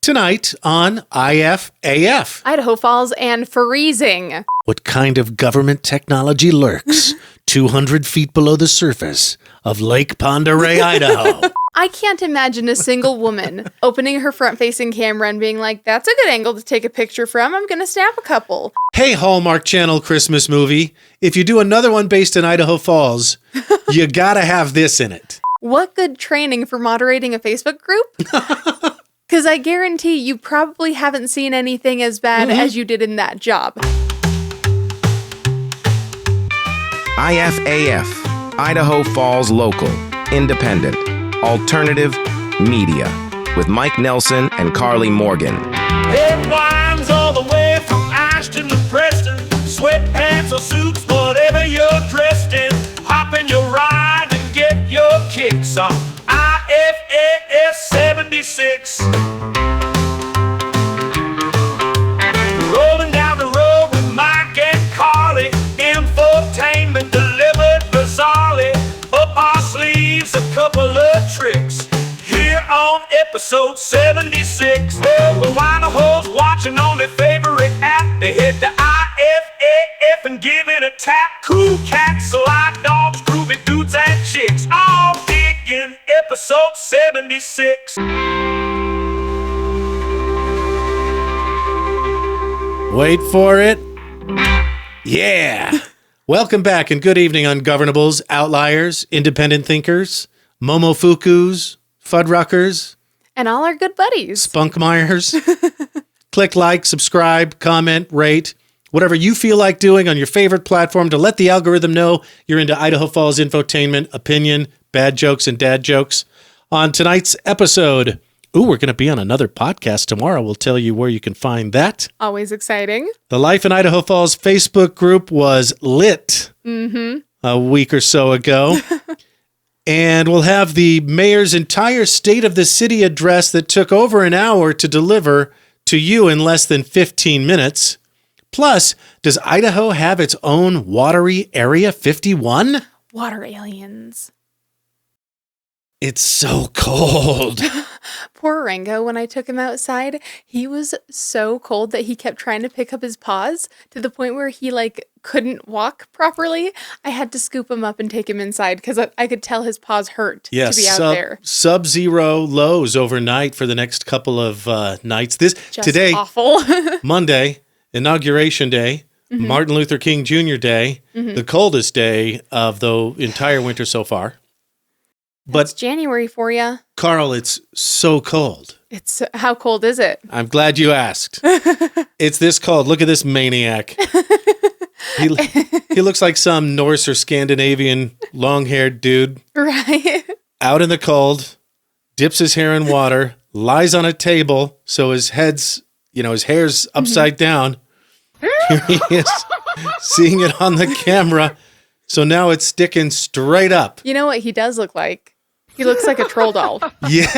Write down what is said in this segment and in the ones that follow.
Tonight on IFAF. Idaho Falls and freezing. What kind of government technology lurks 200 feet below the surface of Lake Pend Oreille, Idaho? I can't imagine a single woman opening her front-facing camera and being like, that's a good angle to take a picture from. I'm going to snap a couple. Hey, Hallmark Channel Christmas movie, if you do another one based in Idaho Falls, you gotta have this in it. What good training for moderating a Facebook group? Because I guarantee you probably haven't seen anything as bad as you did in that job. IFAF, Idaho Falls Local, Independent, Alternative Media, with Mike Nelson and Karley Morgan. Red wines all the way from Ashton to Preston. Sweatpants or suits, whatever you're dressed in. Hop in your ride and get your kicks on IFAF 76. Rolling down the road with Mike and Karley. Infotainment delivered bizarrely. Up our sleeves a couple of tricks. Here on episode 76. The Idaho's watching on their favorite app. They hit the IFAF and give it a tap. Cool cats, live dogs, groovy dudes and chicks. All digging episode 76. Wait for it. Yeah. Welcome back and good evening, ungovernables, outliers, independent thinkers, momofukus, fuddruckers, And all our good buddies. spunkmeyers. Click like, subscribe, comment, rate, whatever you feel like doing on your favorite platform to let the algorithm know you're into Idaho Falls infotainment, opinion, bad jokes, and dad jokes. On tonight's episode, we're going to be on another podcast tomorrow. We'll tell you where you can find that. Always exciting. The Life in Idaho Falls Facebook group was lit a week or so ago. And we'll have the mayor's entire State of the City address that took over an hour to deliver to you in less than 15 minutes. Plus, does Idaho have its own watery Area 51? Water aliens. It's so cold. Poor Rango, when I took him outside, he was so cold that he kept trying to pick up his paws to the point where he couldn't walk properly. I had to scoop him up and take him inside because I could tell his paws hurt to be out there. Sub-zero lows overnight for the next couple of nights. Today, awful. Monday, Inauguration Day, Martin Luther King Jr. Day, the coldest day of the entire winter so far. But it's January for you. Carl, it's so cold. How cold is it? I'm glad you asked. It's this cold. Look at this maniac. He looks like some Norse or Scandinavian long-haired dude. Right. Out in the cold, dips his hair in water, lies on a table so his hair's upside down. Here he is, seeing it on the camera. So now it's sticking straight up. You know what he does look like? He looks like a troll doll. Yeah.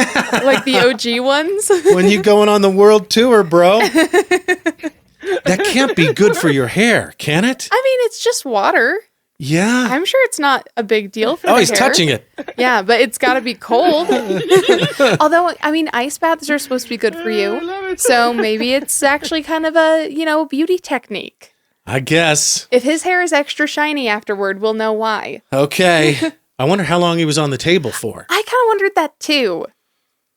Like the OG ones. When you going on the world tour, bro. That can't be good for your hair, can it? I mean, it's just water. Yeah. I'm sure it's not a big deal for the hair. Oh, he's touching it. Yeah, but it's got to be cold. Although, I mean, ice baths are supposed to be good for you. So maybe it's actually kind of a, beauty technique. I guess. If his hair is extra shiny afterward, we'll know why. Okay. I wonder how long he was on the table for. I kind of wondered that too.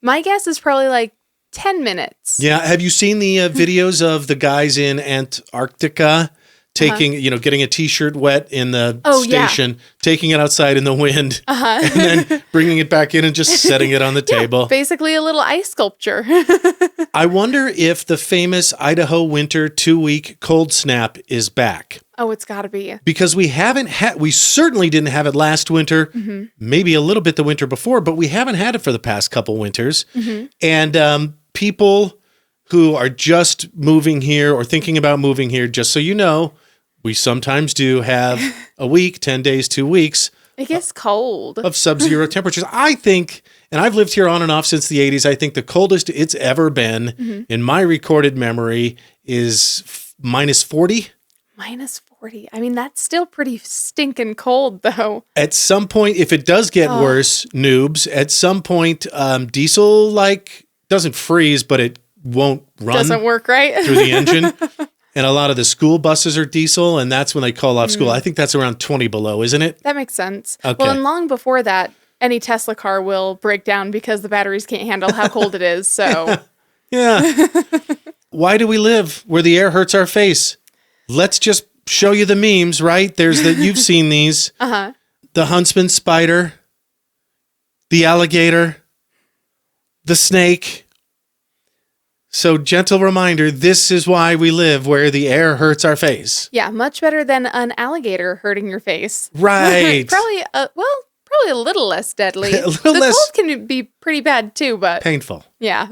My guess is probably 10 minutes. Yeah. Have you seen the videos of the guys in Antarctica getting a t-shirt wet in the station, taking it outside in the wind, and then bringing it back in and just setting it on the table? Basically a little ice sculpture. I wonder if the famous Idaho winter 2-week cold snap is back. Oh, it's got to be. Because we certainly didn't have it last winter, maybe a little bit the winter before, but we haven't had it for the past couple winters. And people who are just moving here or thinking about moving here, just so you know, we sometimes do have a week, 10 days, 2 weeks. It gets cold. Of sub-zero temperatures. I think, and I've lived here on and off since the 80s, I think the coldest it's ever been in my recorded memory is minus 40. Minus 40. I mean, that's still pretty stinking cold, though. At some point, if it does get worse, noobs, at some point, diesel, doesn't freeze, but it won't run Doesn't work right. through the engine. And a lot of the school buses are diesel, and that's when they call off school. I think that's around 20 below, isn't it? That makes sense. Okay. Well, and long before that, any Tesla car will break down because the batteries can't handle how cold it is. So, Yeah. Why do we live where the air hurts our face? Let's just show you the memes, right? You've seen these. The huntsman spider, the alligator, the snake. So, gentle reminder, this is why we live where the air hurts our face. yeah, much better than an alligator hurting your face. Right. Probably a little less deadly. A little the less- cold can be pretty bad too, but Painful. yeah.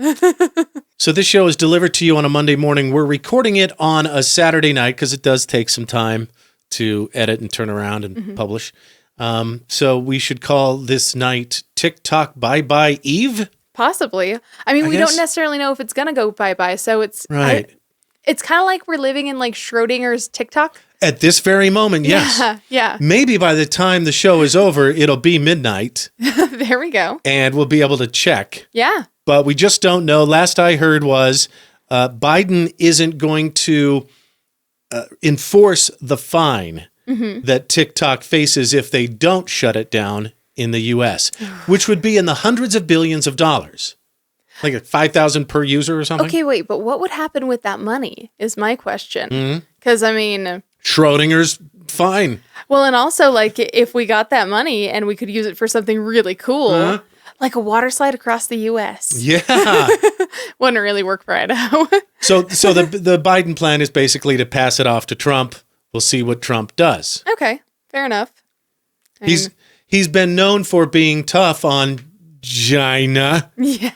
So this show is delivered to you on a Monday morning. We're recording it on a Saturday night because it does take some time to edit and turn around and publish. So we should call this night TikTok Bye-Bye Eve? Possibly. I mean, we guess. don't necessarily know if it's going to go bye-bye, so it's Right. it's kind of like we're living in like Schrodinger's TikTok. At this very moment, yes. Yeah. Maybe by the time the show is over, it'll be midnight There we go. and we'll be able to check. Yeah. But we just don't know. Last I heard was Biden isn't going to enforce the fine that TikTok faces if they don't shut it down in the U.S., which would be in the hundreds of billions of dollars, like 5,000 per user or something. Okay, wait, but what would happen with that money is my question. Because, I mean, Schrodinger's fine. well, and also, like, if we got that money and we could use it for something really cool, like a water slide across the U.S. Yeah. Wouldn't really work for Idaho. So the Biden plan is basically to pass it off to Trump. We'll see what Trump does. Okay, fair enough. He's been known for being tough on China. Yeah.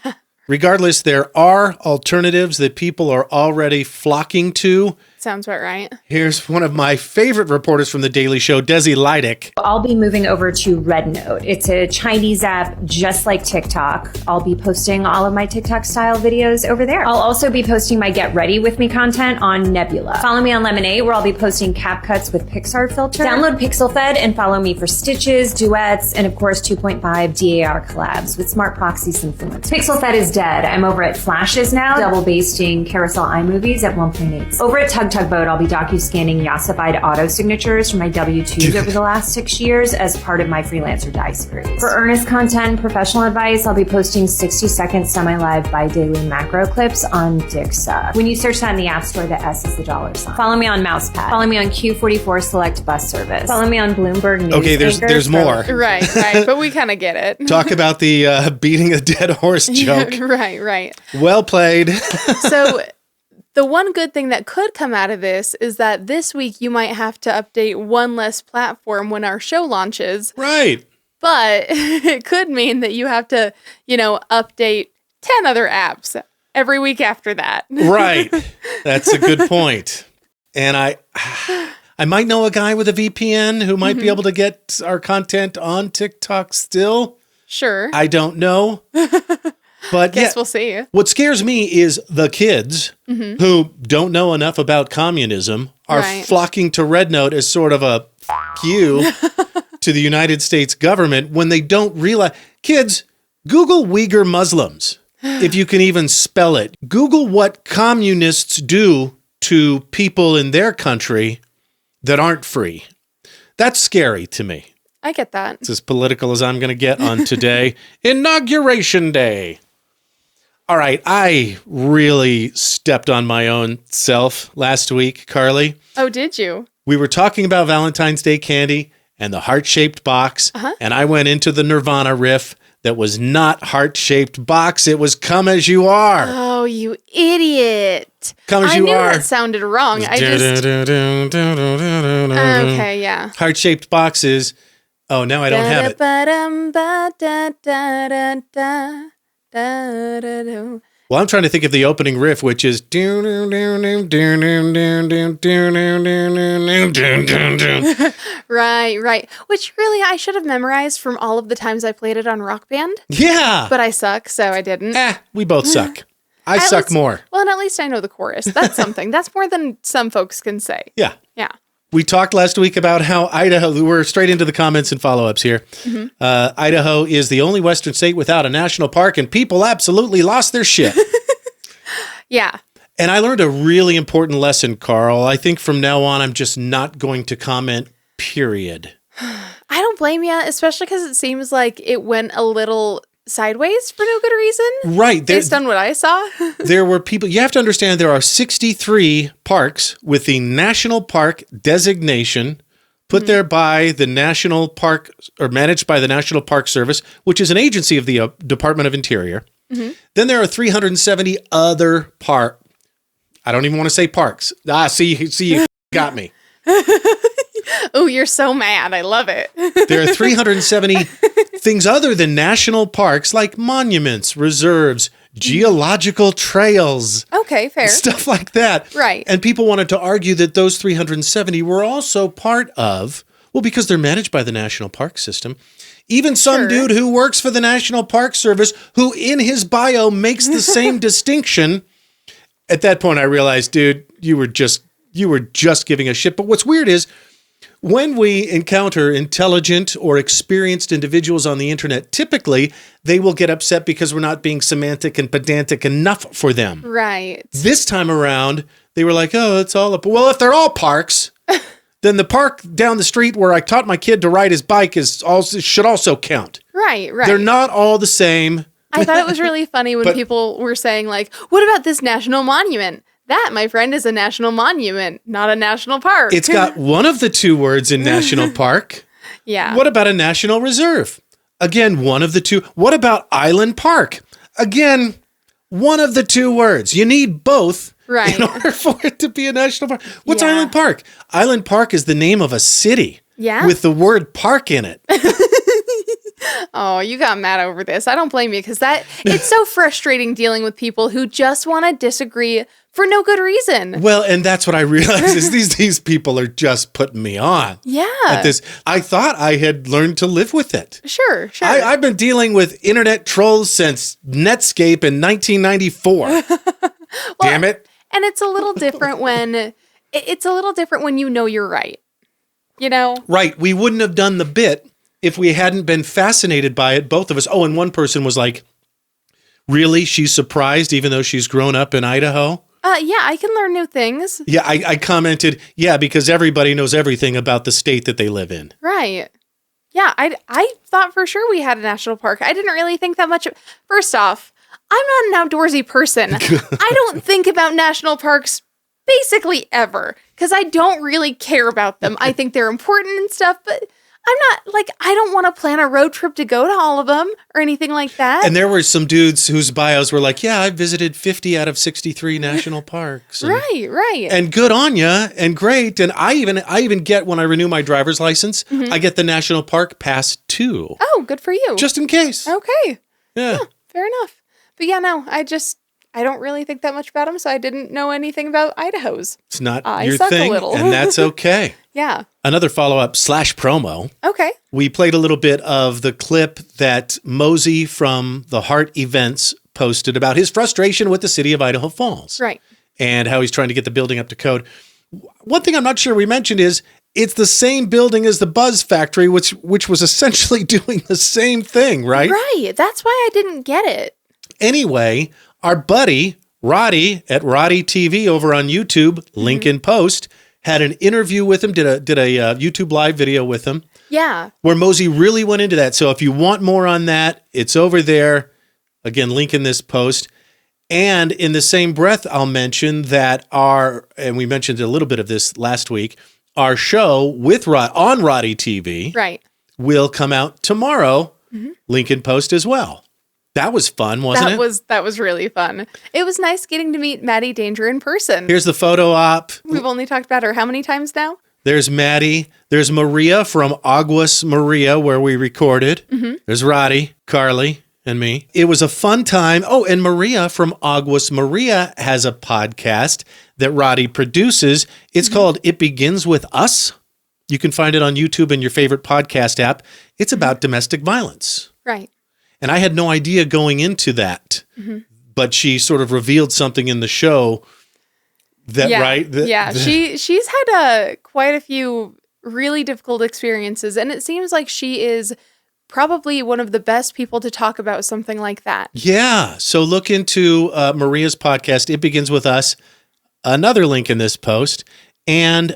Regardless, there are alternatives that people are already flocking to. Sounds about right. Here's one of my favorite reporters from The Daily Show, Desi Leidick. I'll be moving over to RedNote. It's a Chinese app just like TikTok. I'll be posting all of my TikTok style videos over there. I'll also be posting my Get Ready With Me content on Nebula. Follow me on Lemonade, where I'll be posting cap cuts with Pixar filter. Download PixelFed and follow me for stitches, duets, and of course 2.5 DAR collabs with smart proxies influence. PixelFed is dead. I'm over at Flashes now, double basting carousel iMovies at 1.8. Over at Tugboat, I'll be docu-scanning yassified auto signatures from my W-2s over the last 6 years as part of my Freelancer Die series. For earnest content and professional advice, I'll be posting 60-second semi-live bi-daily macro clips on Dixa. When you search that in the App Store, the S is the $sign. Follow me on Mousepad. Follow me on Q44 Select Bus Service. Follow me on Bloomberg News. Okay, there's more. Right. But we kind of get it. Talk about the beating a dead horse joke. Right. Well played. So the one good thing that could come out of this is that this week you might have to update one less platform when our show launches. Right. But it could mean that you have to, update 10 other apps every week after that. Right. That's a good point. And I might know a guy with a VPN who might be able to get our content on TikTok still. Sure. I don't know. But Guess we'll see. What scares me is the kids who don't know enough about communism are Right. flocking to RedNote as sort of a f you to the United States government when they don't realize. Kids, Google Uyghur Muslims, if you can even spell it. Google what communists do to people in their country that aren't free. That's scary to me. I get that. It's as political as I'm going to get on today, Inauguration Day. All right, I really stepped on my own self last week, Karley. Oh, did you? We were talking about Valentine's Day candy and the heart-shaped box, and I went into the Nirvana riff that was not heart-shaped box. It was Come As You Are. Oh, you idiot. Come As I You knew Are. that sounded wrong. Okay, yeah. Heart-shaped boxes. Oh, now I don't have it. Well, I'm trying to think of the opening riff, which is Right. Which really I should have memorized from all of the times I played it on Rock Band, yeah. but I suck, so I didn't. We both suck. I At suck least- more. Well, and at least I know the chorus. That's something. That's more than some folks can say. Yeah. Yeah. We talked last week about how Idaho, we're straight into the comments and follow-ups here. Idaho is the only Western state without a national park, and people absolutely lost their shit. Yeah. And I learned a really important lesson, Carl. I think from now on, I'm just not going to comment, period. I don't blame you, especially because it seems like it went a little sideways for no good reason. Right. Based on what I saw. There were people, you have to understand there are 63 parks with the National Park designation put there by the National Park, or managed by the National Park Service, which is an agency of the Department of Interior. Then there are 370 other I don't even want to say parks. See, you got me. Oh, you're so mad. I love it. There are 370 things other than national parks, like monuments, reserves, geological trails. Okay, fair. Stuff like that. Right. And people wanted to argue that those 370 were also part of, well, because they're managed by the National Park System. Even some dude who works for the National Park Service, who in his bio makes the same distinction. At that point, I realized, dude, you were just giving a shit. But what's weird is, when we encounter intelligent or experienced individuals on the internet, typically they will get upset because we're not being semantic and pedantic enough for them. Right. This time around, they were like, oh, it's all up. Well, if they're all parks, then the park down the street where I taught my kid to ride his bike should also count. Right. They're not all the same. I thought it was really funny when people were saying, like, what about this national monument? That, my friend, is a national monument, not a national park. It's got one of the two words in national park. Yeah. What about a national reserve? Again, one of the two. What about island park? Again, one of the two words. You need both in order for it to be a national park. What's Island Park? Island Park is the name of a city with the word park in it. Oh, you got mad over this. I don't blame you, because it's so frustrating dealing with people who just want to disagree for no good reason. Well, and that's what I realized is these people are just putting me on. Yeah. At this, I thought I had learned to live with it. Sure. I've been dealing with internet trolls since Netscape in 1994. Damn it. And it's a little different when you know you're right. You know? Right. We wouldn't have done the bit if we hadn't been fascinated by it, both of us. Oh, and one person was like, really? She's surprised even though she's grown up in Idaho? Yeah, I can learn new things. Yeah, I commented, yeah, because everybody knows everything about the state that they live in. Right. Yeah, I thought for sure we had a national park. I didn't really think that much. First off, I'm not an outdoorsy person. I don't think about national parks basically ever, because I don't really care about them. I think they're important and stuff, but I'm not, like, I don't want to plan a road trip to go to all of them or anything like that. And there were some dudes whose bios were like, yeah, I visited 50 out of 63 national parks. And, right. And good on ya, and great. And I even get, when I renew my driver's license, I get the National Park Pass too. Oh, good for you. Just in case. Okay. Yeah. Fair enough. But yeah, no, I don't really think that much about them, so I didn't know anything about Idaho's. It's not I your suck thing, a little. and that's okay. Yeah. Another follow-up / promo. Okay. We played a little bit of the clip that Mosey from the Heart Events posted about his frustration with the city of Idaho Falls. Right. And how he's trying to get the building up to code. One thing I'm not sure we mentioned is it's the same building as the Buzz Factory, which was essentially doing the same thing, right? Right. That's why I didn't get it. Anyway, our buddy Roddy at Roddy TV over on YouTube, link in post, had an interview with him, did a YouTube live video with him. Yeah. Where Mosey really went into that. So if you want more on that, it's over there. Again, link in this post. And in the same breath, I'll mention that and we mentioned a little bit of this last week, our show with on Roddy TV will come out tomorrow. Link in post as well. That was fun, wasn't it? That was really fun. It was nice getting to meet Maddie Danger in person. Here's the photo op. We've only talked about her how many times now? There's Maddie. There's Maria from Aguas Maria, where we recorded. There's Roddy, Karley, and me. It was a fun time. Oh, and Maria from Aguas Maria has a podcast that Roddy produces. It's called It Begins With Us. You can find it on YouTube and your favorite podcast app. It's about domestic violence. Right. And I had no idea going into that, but she sort of revealed something in the show that, she's had quite a few really difficult experiences, and it seems like she is probably one of the best people to talk about something like that. Yeah. So look into Maria's podcast, It Begins With Us, another link in this post, and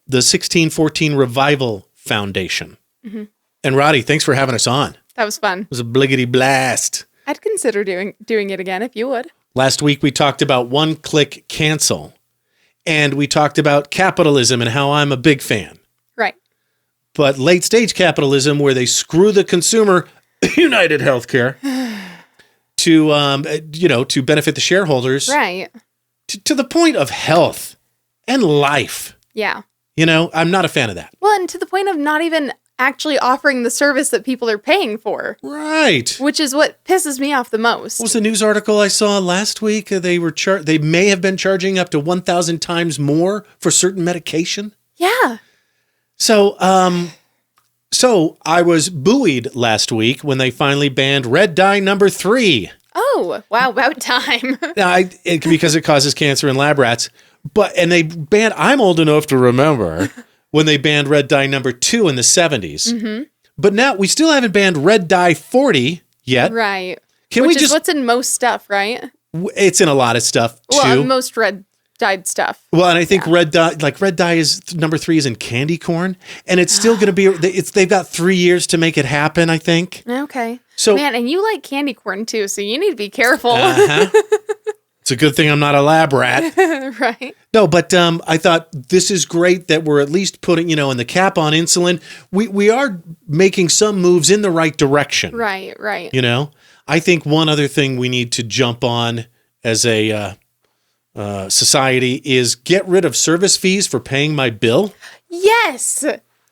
the 1614 Revival Foundation. Mm-hmm. And Roddy, thanks for having us on. That was fun. It was a bliggity blast. I'd consider doing it again if you would. Last week, we talked about one-click cancel, and we talked about capitalism and how I'm a big fan. Right. But late-stage capitalism, where they screw the consumer, United Healthcare, to benefit the shareholders. Right. To the point of health and life. Yeah. I'm not a fan of that. Well, and to the point of not even actually offering the service that people are paying for. Right. Which is what pisses me off the most. What was the news article I saw last week? They may have been charging up to 1,000 times more for certain medication. Yeah. So I was buoyed last week when they finally banned red dye number 3. Oh, wow, about time. Because it causes cancer in lab rats. And they banned, I'm old enough to remember when they banned red dye number 2 in the 70s. Mm-hmm. But now we still haven't banned red dye 40 yet. Right. Which is what's in most stuff, right? It's in a lot of stuff too. Well, most red dyed stuff. Well, and I think red dye is number 3 is in candy corn, and it's still going to be. They've got 3 years to make it happen, I think. Okay. So man, and you like candy corn too, so you need to be careful. It's a good thing I'm not a lab rat. Right. No, but I thought this is great that we're at least putting, in the cap on insulin. We are making some moves in the right direction. Right, right. I think one other thing we need to jump on as a society is get rid of service fees for paying my bill. Yes.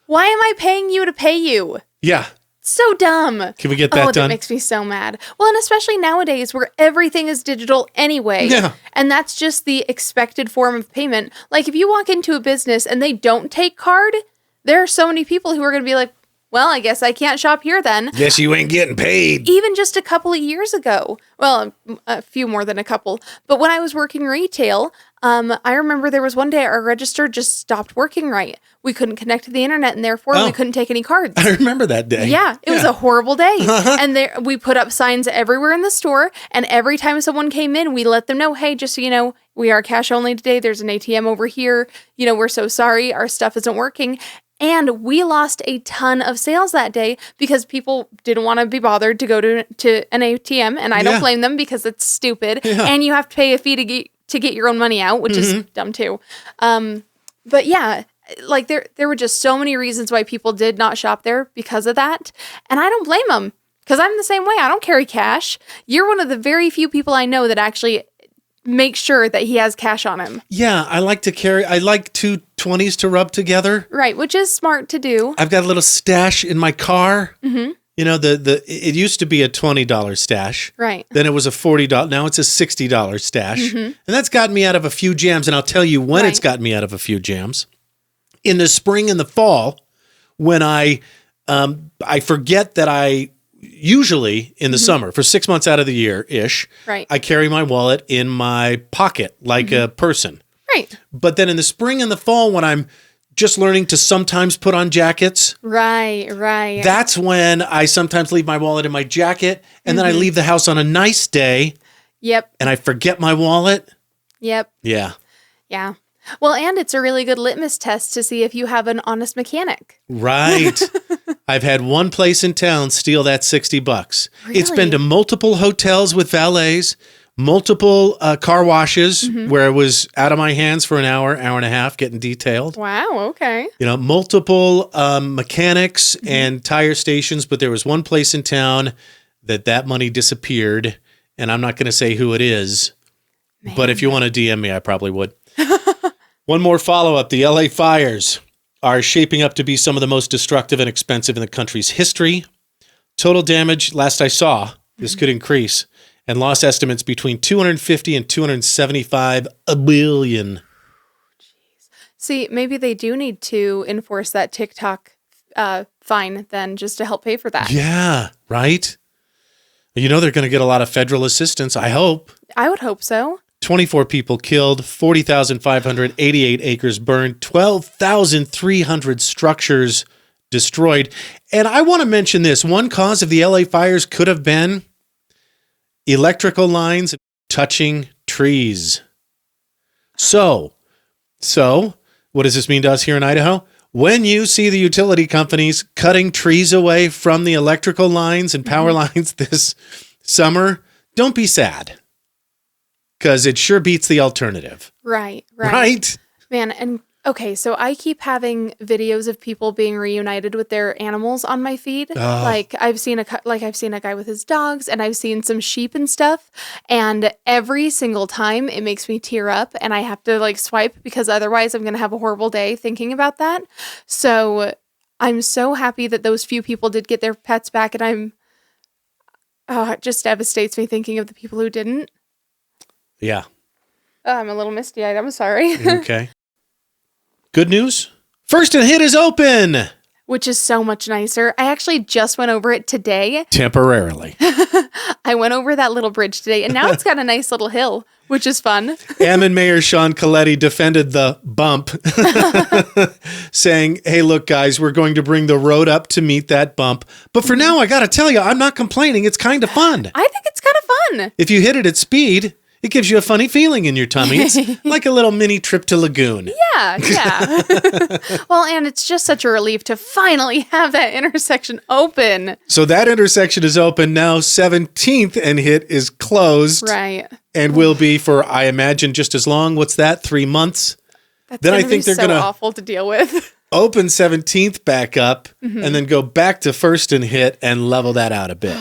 Why am I paying you to pay you? Yeah. So dumb. Can we get that done? That makes me so mad. Well, and especially nowadays where everything is digital anyway. Yeah. And that's just the expected form of payment. Like if you walk into a business and they don't take card, there are so many people who are going to be like, well, I guess I can't shop here then. Guess you ain't getting paid. Even just a couple of years ago. Well, a few more than a couple. But when I was working retail, I remember there was one day our register just stopped working right. We couldn't connect to the internet and therefore we couldn't take any cards. I remember that day. Yeah, it was a horrible day. And we put up signs everywhere in the store. And every time someone came in, we let them know, hey, just so you know, we are cash only today. There's an ATM over here. We're so sorry. Our stuff isn't working. And we lost a ton of sales that day because people didn't want to be bothered to go to an ATM. And I don't blame them because it's stupid. Yeah. And you have to pay a fee to get your own money out, which is dumb too. But yeah, like there were just so many reasons why people did not shop there because of that. And I don't blame them because I'm the same way. I don't carry cash. You're one of the very few people I know that actually make sure that he has cash on him. Yeah, I like 2 20s to rub together. Right, which is smart to do. I've got a little stash in my car. Mm-hmm. It used to be a $20 stash. Right. Then it was a $40. Now it's a $60 stash. Mm-hmm. And that's gotten me out of a few jams. And I'll tell you when it's gotten me out of a few jams. In the spring and the fall, when I forget that I usually in the summer, for 6 months out of the year-ish, I carry my wallet in my pocket like a person. Right. But then in the spring and the fall, when I'm just learning to sometimes put on jackets. Right. That's when I sometimes leave my wallet in my jacket, and then I leave the house on a nice day. Yep. And I forget my wallet. Yep. Yeah. Yeah. Well, and it's a really good litmus test to see if you have an honest mechanic. Right. I've had one place in town steal that $60. Really? It's been to multiple hotels with valets, multiple car washes where it was out of my hands for an hour and a half getting detailed. Wow, okay. Multiple mechanics and tire stations, but there was one place in town that money disappeared, and I'm not going to say who it is, but if you want to DM me, I probably would. One more follow-up. The LA fires are shaping up to be some of the most destructive and expensive in the country's history. Total damage, last I saw, this could increase, and loss estimates between $250 and $275 billion. Jeez. See, maybe they do need to enforce that TikTok fine then just to help pay for that. Yeah, right? They're going to get a lot of federal assistance, I hope. I would hope so. 24 people killed, 40,588 acres burned, 12,300 structures destroyed. And I want to mention this. One cause of the LA fires could have been electrical lines touching trees. So what does this mean to us here in Idaho? When you see the utility companies cutting trees away from the electrical lines and power lines this summer, don't be sad, because it sure beats the alternative. Right. Man, and okay, so I keep having videos of people being reunited with their animals on my feed. Like I've seen a guy with his dogs, and I've seen some sheep and stuff. And every single time it makes me tear up, and I have to like swipe because otherwise I'm going to have a horrible day thinking about that. So I'm so happy that those few people did get their pets back, and it just devastates me thinking of the people who didn't. Yeah. I'm a little misty-eyed. I'm sorry. Okay. Good news. First and Hitt is open. Which is so much nicer. I actually just went over it today. Temporarily. I went over that little bridge today, and now it's got a nice little hill, which is fun. Ammon Mayor Sean Coletti defended the bump, saying, hey, look, guys, we're going to bring the road up to meet that bump. But for now, I got to tell you, I'm not complaining. It's kind of fun. I think it's kind of fun. If you hit it at speed, it gives you a funny feeling in your tummy. It's like a little mini trip to Lagoon. Yeah. Well, and it's just such a relief to finally have that intersection open. So that intersection is open now. 17th and Hitt is closed. Right. And will be for, I imagine, just as long. What's that? 3 months? That's then I gonna think be they're going to awful to deal with. Open 17th back up and then go back to First and Hitt and level that out a bit.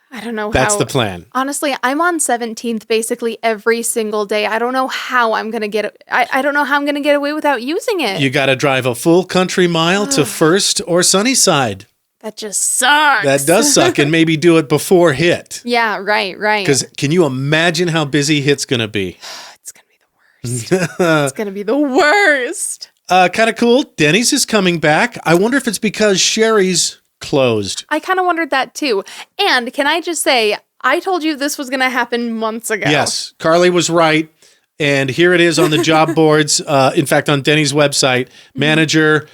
I don't know That's the plan. Honestly, I'm on 17th basically every single day. I don't know how I'm going to get I don't know how I'm going to get away without using it. You got to drive a full country mile to First or Sunnyside. That just sucks. That does suck, and maybe do it before Hitt. Yeah, right. Because can you imagine how busy Hitt's going to be? It's going to be the worst. It's going to be the worst. Kind of cool. Denny's is coming back. I wonder if it's because Sherry's closed. I kind of wondered that too. And can I just say, I told you this was going to happen months ago. Yes, Karley was right. And here it is on the job boards. In fact, on Denny's website, manager,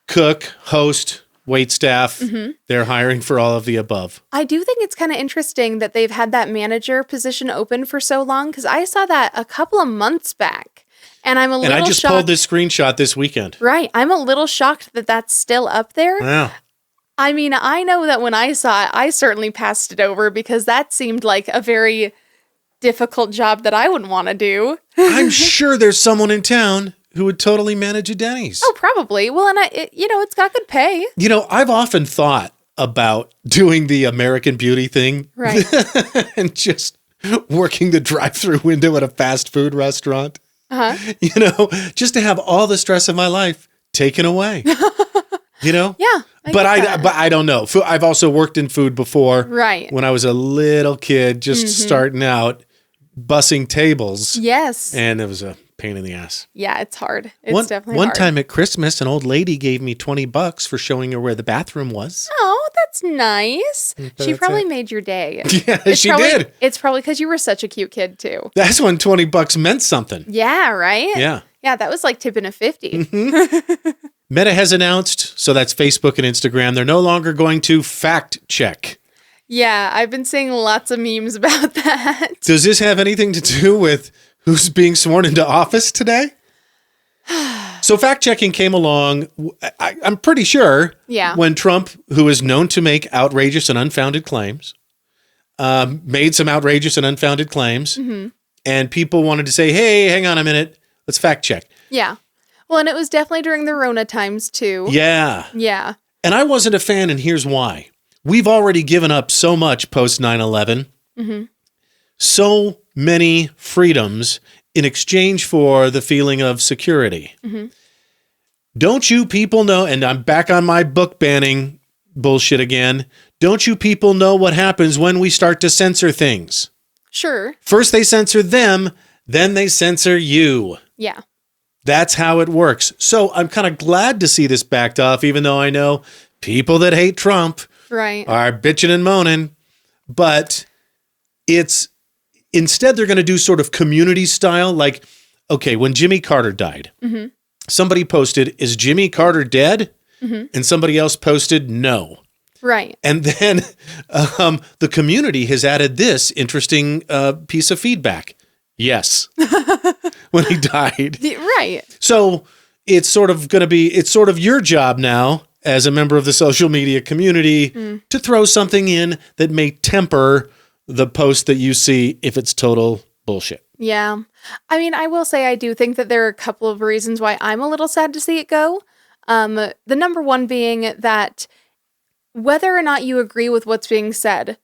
cook, host, wait staff. They're hiring for all of the above. I do think it's kind of interesting that they've had that manager position open for so long, because I saw that a couple of months back. And I'm a little shocked. And I just pulled this screenshot this weekend. Right. I'm a little shocked that that's still up there. Yeah. I mean, I know that when I saw it, I certainly passed it over because that seemed like a very difficult job that I wouldn't want to do. I'm sure there's someone in town who would totally manage a Denny's. Oh, probably. Well, and it's got good pay. You know, I've often thought about doing the American Beauty thing. Right. And just working the drive-through window at a fast food restaurant. Uh-huh. You know, just to have all the stress of my life taken away. You know? Yeah. But I don't know. I've also worked in food before. Right. When I was a little kid, just starting out, bussing tables. Yes. And it was a pain in the ass. Yeah, it's hard. It's definitely one hard. time at Christmas, an old lady gave me $20 for showing her where the bathroom was. Oh, that's nice. She that's probably it. made your day. Yeah, she did. It's probably because you were such a cute kid too. That's when $20 meant something. Yeah, right? Yeah. Yeah, that was like tipping a 50. Meta has announced, so that's Facebook and Instagram, they're no longer going to fact check. Yeah, I've been seeing lots of memes about that. Does this have anything to do with who's being sworn into office today? So fact checking came along, I'm pretty sure, when Trump, who is known to make outrageous and unfounded claims, made some outrageous and unfounded claims, and people wanted to say, hey, hang on a minute, let's fact check. Yeah. Well, and it was definitely during the Rona times too. Yeah. Yeah. And I wasn't a fan, and here's why. We've already given up so much post 9/11. So many freedoms in exchange for the feeling of security. Don't you people know, and I'm back on my book banning bullshit again, don't you people know what happens when we start to censor things? Sure. First they censor them, then they censor you. Yeah. That's how it works. So I'm kind of glad to see this backed off, even though I know people that hate Trump are bitching and moaning. But it's instead they're going to do sort of community style. Like, okay, when Jimmy Carter died, somebody posted, is Jimmy Carter dead? and somebody else posted no. Right. And then the community has added this interesting piece of feedback. Yes. When he died. Right. So it's sort of your job now as a member of the social media community to throw something in that may temper the post that you see if it's total bullshit. Yeah. I mean, I will say I do think that there are a couple of reasons why I'm a little sad to see it go. The number one being that whether or not you agree with what's being said,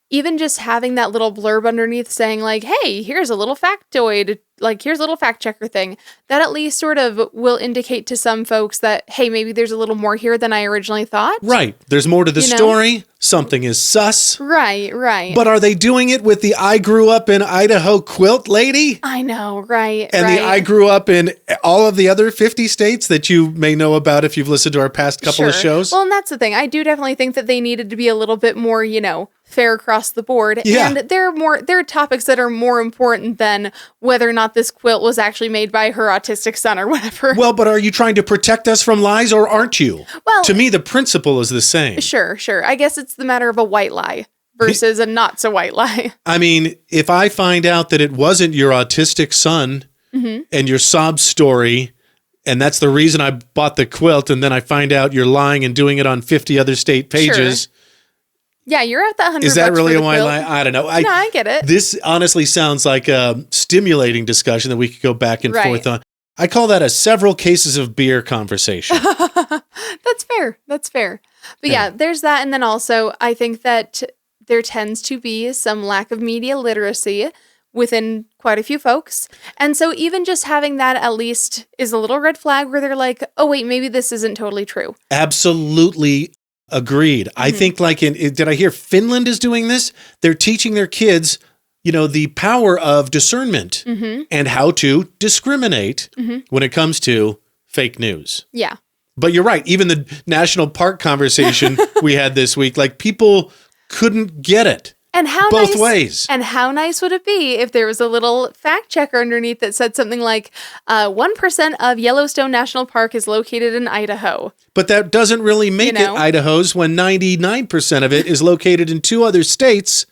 even just having that little blurb underneath saying like, hey, here's a little factoid, like here's a little fact checker thing, that at least sort of will indicate to some folks that, hey, maybe there's a little more here than I originally thought. Right. There's more to the story. Something is sus. Right. But are they doing it with the I grew up in Idaho quilt lady? I know, right. And the I grew up in all of the other 50 states that you may know about if you've listened to our past couple of shows? Well, and that's the thing. I do definitely think that they needed to be a little bit more, fair across the board. Yeah. And there are topics that are more important than whether or not this quilt was actually made by her autistic son or whatever. Well, but are you trying to protect us from lies or aren't you? Well, to me, the principle is the same. Sure. I guess it's the matter of a white lie versus a not so white lie. I mean, if I find out that it wasn't your autistic son and your sob story, and that's the reason I bought the quilt, and then I find out you're lying and doing it on 50 other state pages. Sure. Yeah, you're at the $100. Is that really a white lie? I don't know. No, I get it. This honestly sounds like a stimulating discussion that we could go back and forth on. I call that a several cases of beer conversation. That's fair. But yeah, there's that. And then also, I think that there tends to be some lack of media literacy within quite a few folks. And so even just having that at least is a little red flag where they're like, oh, wait, maybe this isn't totally true. Absolutely agreed. I think did I hear Finland is doing this? They're teaching their kids, the power of discernment and how to discriminate when it comes to fake news. Yeah. But you're right. Even the national park conversation we had this week, like people couldn't get it. And how both ways. And how nice would it be if there was a little fact checker underneath that said something like 1% of Yellowstone National Park is located in Idaho. But that doesn't really make it Idaho's when 99% of it is located in 2 other states,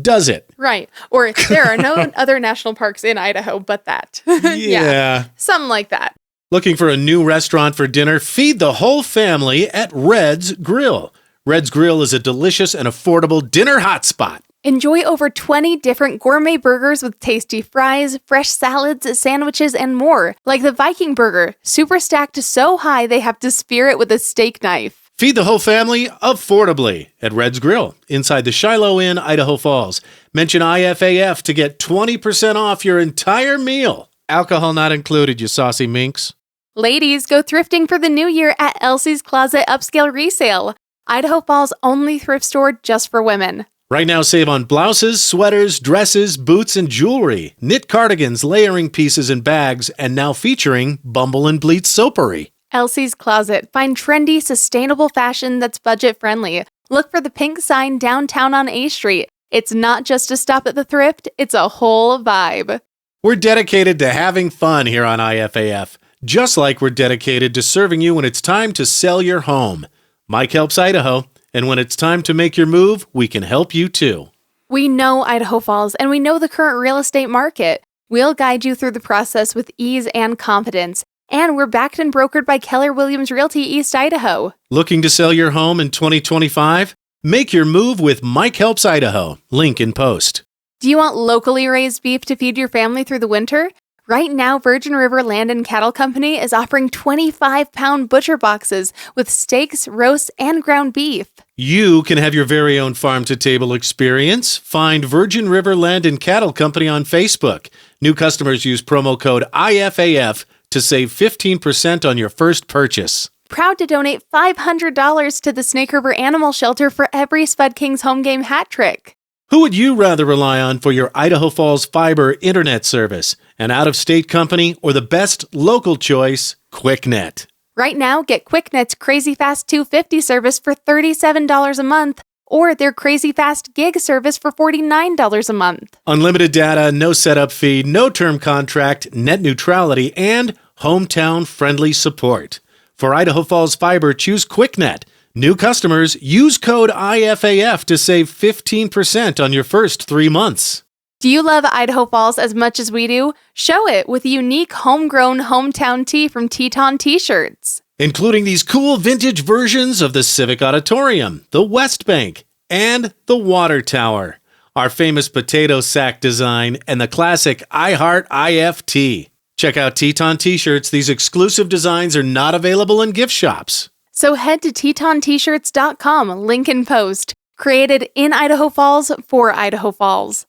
does it? Right. Or there are no other national parks in Idaho but that. Yeah. Something like that. Looking for a new restaurant for dinner? Feed the whole family at Red's Grill. Red's Grill is a delicious and affordable dinner hotspot. Enjoy over 20 different gourmet burgers with tasty fries, fresh salads, sandwiches, and more. Like the Viking burger, super stacked so high they have to spear it with a steak knife. Feed the whole family affordably at Red's Grill inside the Shiloh Inn, Idaho Falls. Mention IFAF to get 20% off your entire meal. Alcohol not included, you saucy minks. Ladies, go thrifting for the new year at Elsie's Closet Upscale Resale, Idaho Falls' only thrift store just for women. Right now, save on blouses, sweaters, dresses, boots, and jewelry, knit cardigans, layering pieces, and bags, and now featuring Bumble and Bleach soapery. Elsie's Closet. Find trendy, sustainable fashion that's budget-friendly. Look for the pink sign downtown on A Street. It's not just a stop at the thrift, it's a whole vibe. We're dedicated to having fun here on IFAF, just like we're dedicated to serving you when it's time to sell your home. Mike helps Idaho. And when it's time to make your move, we can help you too. We know Idaho Falls, and we know the current real estate market. We'll guide you through the process with ease and confidence. And we're backed and brokered by Keller Williams Realty East Idaho. Looking to sell your home in 2025? Make your move with Mike Helps Idaho. Link in post. Do you want locally raised beef to feed your family through the winter? Right now, Virgin River Land and Cattle Company is offering 25-pound butcher boxes with steaks, roasts, and ground beef. You can have your very own farm-to-table experience. Find Virgin River Land and Cattle Company on Facebook. New customers use promo code IFAF to save 15% on your first purchase. Proud to donate $500 to the Snake River Animal Shelter for every Spud Kings home game hat trick. Who would you rather rely on for your Idaho Falls fiber internet service? An out-of-state company or the best local choice, QuickNet? Right now, get QuickNet's Crazy Fast 250 service for $37 a month or their Crazy Fast Gig service for $49 a month. Unlimited data, no setup fee, no term contract, net neutrality, and hometown-friendly support. For Idaho Falls Fiber, choose QuickNet. New customers, use code IFAF to save 15% on your first 3 months. Do you love Idaho Falls as much as we do? Show it with a unique homegrown hometown tee from Teton T-shirts. Including these cool vintage versions of the Civic Auditorium, the West Bank, and the Water Tower, our famous potato sack design, and the classic I Heart IFT. Check out Teton T-shirts. These exclusive designs are not available in gift shops. So head to TetonT-shirts.com, link in post. Created in Idaho Falls for Idaho Falls.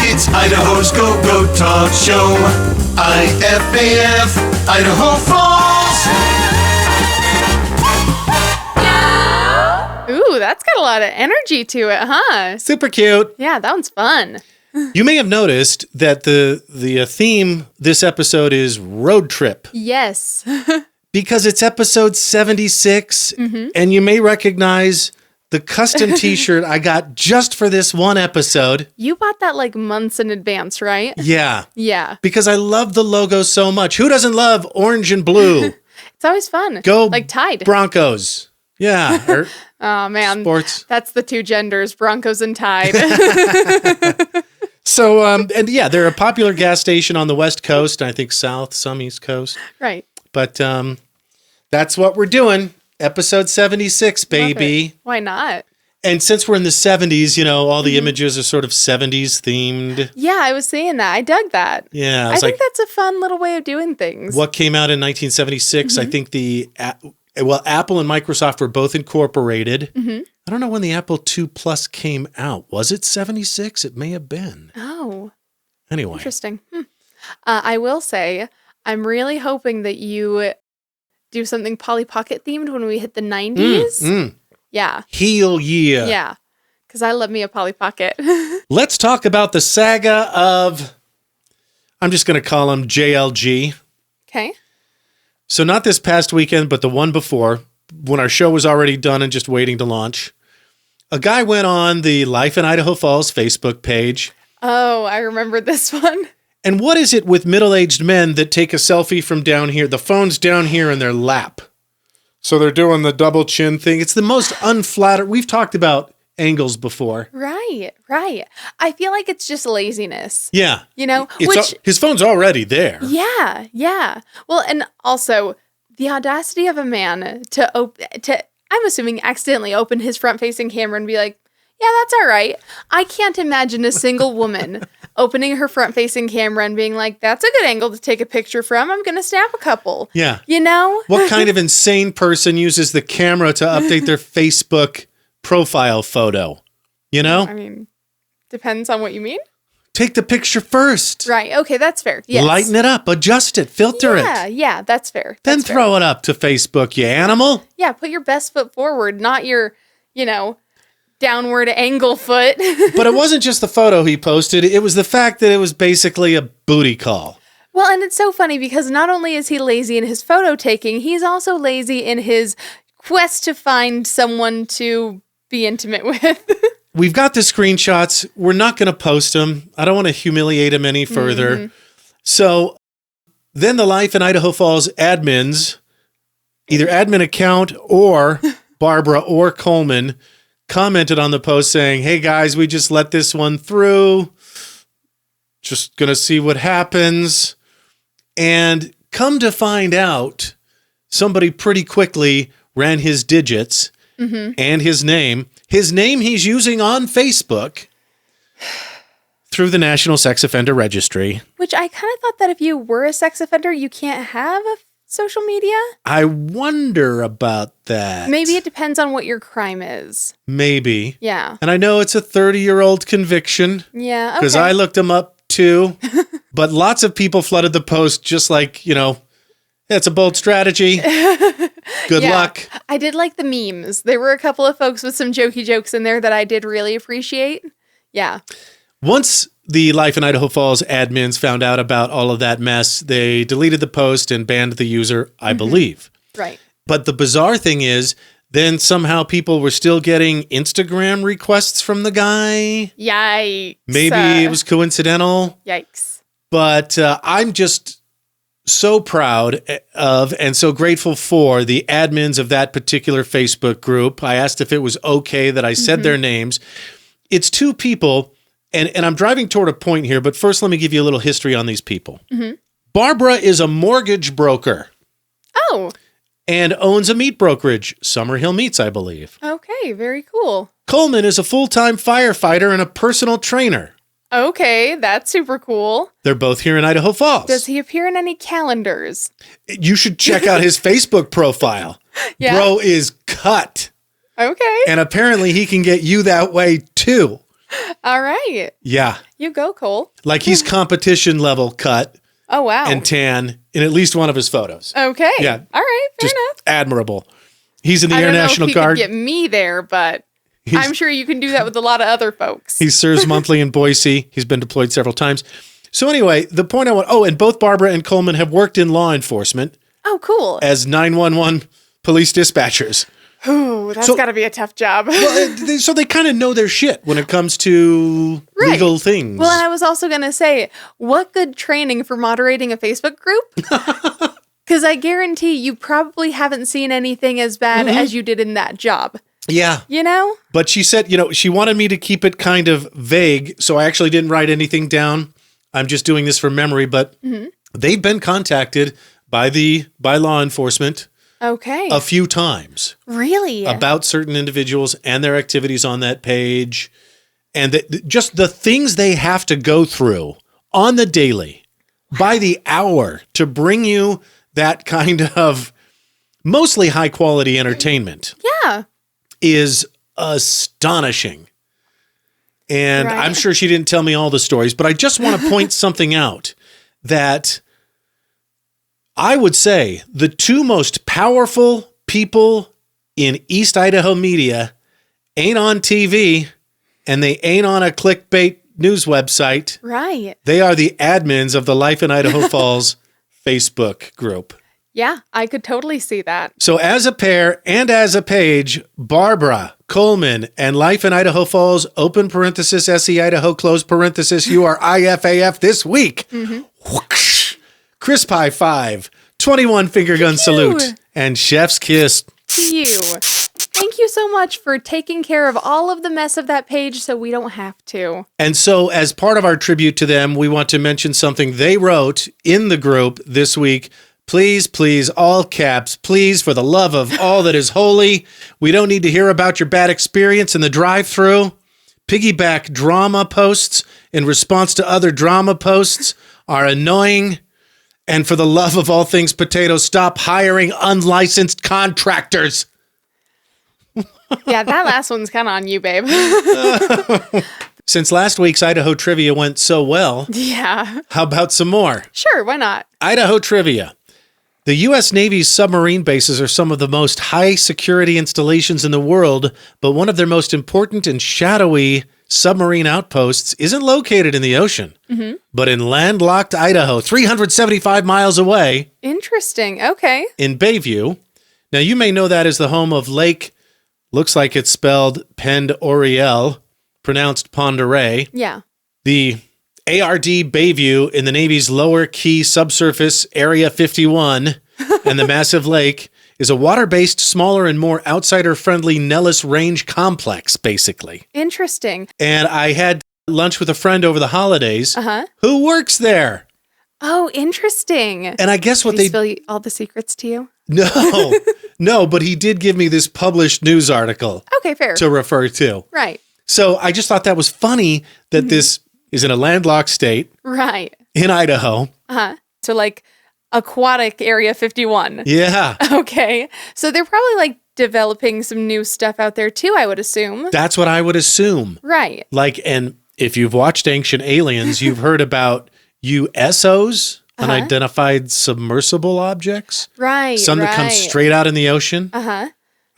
It's Idaho's Go-Go Talk Show. IFAF, Idaho Falls. Ooh, that's got a lot of energy to it, huh? Super cute. Yeah, that one's fun. You may have noticed that the theme this episode is road trip Yes. because it's episode 76, and you may recognize the custom T-shirt I got just for this one episode. You bought that like months in advance, right? Yeah, Yeah. because I love the logo so much. Who doesn't love orange and blue? It's always fun. Go like Tide. Broncos. Yeah. Or Oh, man. sports. That's the two genders, Broncos and Tide. So, and yeah, they're a popular gas station on the West Coast. I think South, some East Coast. Right. But that's what we're doing. Episode 76, Love baby. it. Why not? And since we're in the 70s, you know, all the images are sort of 70s themed. Yeah, I was saying that. I dug that. Yeah. I It's think like that's a fun little way of doing things. what came out in 1976. I think Apple and Microsoft were both incorporated. I don't know when the Apple II Plus came out. Was it 76? It may have been. Oh, Anyway. interesting. I will say, I'm really hoping that you do something Polly Pocket themed when we hit the 90s. Yeah. Heel year. Yeah. Because I love me a Polly Pocket. Let's talk about the saga of, I'm just going to call him JLG. Okay. So not this past weekend, but the one before, when our show was already done and just waiting to launch. A guy went on the Life in Idaho Falls Facebook page. Oh, I remember this one. And what is it with middle-aged men that take a selfie from down here? The phone's down here in their lap. So they're doing the double chin thing. It's the most unflattering. We've talked about angles before. Right, right. I feel like it's just laziness. Yeah. You know, His phone's already there. Yeah, yeah. Well, and also the audacity of a man to I'm assuming accidentally open his front-facing camera and be like, yeah, that's all right. I can't imagine a single woman opening her front-facing camera and being like, that's a good angle to take a picture from. I'm going to snap a couple. Yeah. You know? What kind of insane person uses the camera to update their Facebook profile photo? You know? I mean, depends on what you mean. Take the picture first. Right. Okay, that's fair. Yes. Lighten it up, adjust it, filter it. Yeah, that's fair. Then That's fair. throw it up to Facebook, you animal. Yeah, put your best foot forward, not your, downward angle foot. But it wasn't just the photo he posted. It was the fact that it was basically a booty call. Well, and it's so funny because not only is he lazy in his photo taking, he's also lazy in his quest to find someone to be intimate with. We've got the screenshots. We're not going to post them. I don't want to humiliate him any further. So then the Life in Idaho Falls admins, either admin account or Barbara or Coleman, commented on the post saying, hey guys, we just let this one through. Just going to see what happens. And come to find out, somebody pretty quickly ran his digits and his name. His name he's using on Facebook through the National Sex Offender Registry. Which I kind of thought that if you were a sex offender, you can't have a social media. I wonder about that. Maybe it depends on what your crime is. Maybe. Yeah. And I know it's a 30-year-old conviction. Yeah. Okay. Because I looked him up too. But lots of people flooded the post just like, it's a bold strategy. Good luck. I did like the memes. There were a couple of folks with some jokey jokes in there that I did really appreciate. Yeah. Once the Life in Idaho Falls admins found out about all of that mess, they deleted the post and banned the user, I believe. Right. But the bizarre thing is Then somehow people were still getting Instagram requests from the guy. Yikes. Maybe it was coincidental. Yikes. But I'm just so proud of and so grateful for the admins of that particular Facebook group. I asked if it was okay that I said their names. It's two people, and I'm driving toward a point here, but first let me give you a little history on these people. Barbara is a mortgage broker. Oh, And owns a meat brokerage, Summerhill Meats, I believe. okay. Very cool. Coleman is a full-time firefighter and a personal trainer. Okay, that's super cool. They're both here in Idaho Falls. Does he appear in any calendars? You should check out his Facebook profile. Yeah. Bro is cut. Okay. And apparently he can get you that way too. All right. Yeah. You go, Cole. Like he's competition level cut Oh, wow. and tan in at least one of his photos. Okay. Yeah. All right. Fair Just enough. admirable. He's in the I Air don't know National if he Guard. could get me there, but I'm sure you can do that with a lot of other folks. He serves monthly in Boise. He's been deployed several times. So anyway, the point I want, and both Barbara and Coleman have worked in law enforcement Oh, cool. as 911 police dispatchers. Ooh, that's so- got to be a tough job. So they kind of know their shit when it comes to Right. legal things. Well, and I was also going to say, what good training for moderating a Facebook group? Because I guarantee you probably haven't seen anything as bad as you did in that job. Yeah. You know? But she said, she wanted me to keep it kind of vague, so I actually didn't write anything down. I'm just doing this from memory, but they've been contacted by law enforcement Okay. a few times Really? about certain individuals and their activities on that page, and just the things they have to go through on the daily, by the hour, to bring you that kind of mostly high quality entertainment Yeah. is astonishing. And Right. I'm sure she didn't tell me all the stories, but I just want to point something out that I would say the two most powerful people in East Idaho media ain't on TV and they ain't on a clickbait news website. Right. They are the admins of the Life in Idaho Falls Facebook group. Yeah, I could totally see that. So as a pair and as a page, Barbara, Coleman, and Life in Idaho Falls, open parenthesis, SE Idaho, close parenthesis, you are IFAF this week. Whoosh. Crisp high five, 21 finger gun salute, and chef's kiss. To you. Thank you so much for taking care of all of the mess of that page so we don't have to. And so as part of our tribute to them, we want to mention something they wrote in the group this week. Please, please, all caps, please, for the love of all that is holy, we don't need to hear about your bad experience in the drive-thru. Piggyback drama posts in response to other drama posts are annoying. And for the love of all things potato, stop hiring unlicensed contractors. Yeah, that last one's kind of on you, babe. Since last week's Idaho trivia went so well, Yeah. how about some more? Sure, why not? Idaho trivia. The U.S. Navy's submarine bases are some of the most high-security installations in the world, but one of their most important and shadowy submarine outposts isn't located in the ocean, but in landlocked Idaho, 375 miles away Interesting. Okay. in Bayview. Now, you may know that as the home of Lake, looks like it's spelled Pend Oriel, pronounced Ponderay. Yeah. The ARD Bayview in the Navy's Lower Key Subsurface Area 51 and the massive lake is a water-based, smaller, and more outsider-friendly Nellis Range complex, basically. Interesting. And I had lunch with a friend over the holidays Uh-huh. who works there. Oh, interesting. And I guess what Did he they... spill all the secrets to you? No, but he did give me this published news article Okay, fair. to refer to. Right. So I just thought that was funny that this is in a landlocked state Right. in Idaho. Uh-huh. So like aquatic area 51. Yeah. Okay. So they're probably like developing some new stuff out there too, I would assume. That's what I would assume. Right. Like, and if you've watched Ancient Aliens, you've heard about USOs, unidentified submersible objects. Right. Some that come straight out in the ocean. Uh-huh.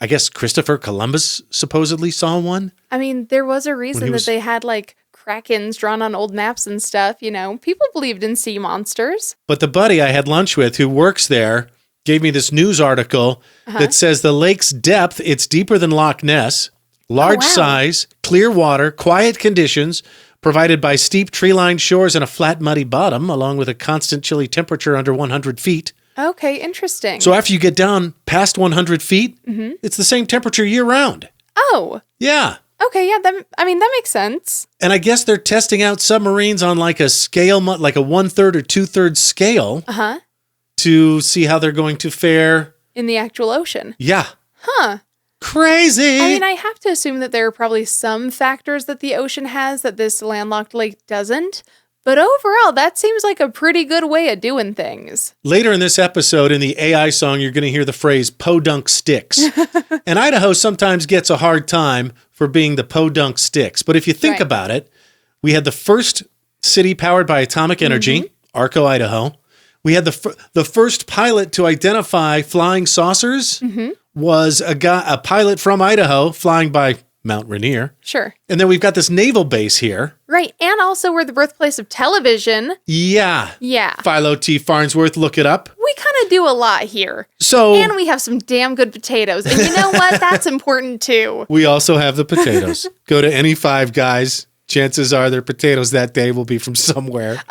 I guess Christopher Columbus supposedly saw one. I mean, there was a reason was- that they had like krakens drawn on old maps and stuff, you know. People believed in sea monsters. But the buddy I had lunch with who works there gave me this news article that says the lake's depth, it's deeper than Loch Ness, large size, clear water, quiet conditions, provided by steep tree-lined shores and a flat, muddy bottom, along with a constant chilly temperature under 100 feet. Okay, interesting. So after you get down past 100 feet, it's the same temperature year-round. Oh. Yeah. Okay, yeah, that makes sense. And I guess they're testing out submarines on like a scale, like a 1/3 or 2/3 scale to see how they're going to fare. In the actual ocean. Yeah. Huh. Crazy. I mean, I have to assume that there are probably some factors that the ocean has that this landlocked lake doesn't. But overall, that seems like a pretty good way of doing things. Later in this episode, in the AI song, you're going to hear the phrase podunk sticks. And Idaho sometimes gets a hard time for being the podunk sticks. But if you think about it, we had the first city powered by atomic energy, Arco, Idaho. We had the first pilot to identify flying saucers was a pilot from Idaho flying by Mount Rainier. Sure. And then we've got this naval base here. Right. And also we're the birthplace of television. Yeah. Yeah. Philo T. Farnsworth, look it up. We kind of do a lot here. So, and we have some damn good potatoes. And you know what? That's important too. We also have the potatoes. Go to any Five Guys. Chances are their potatoes that day will be from somewhere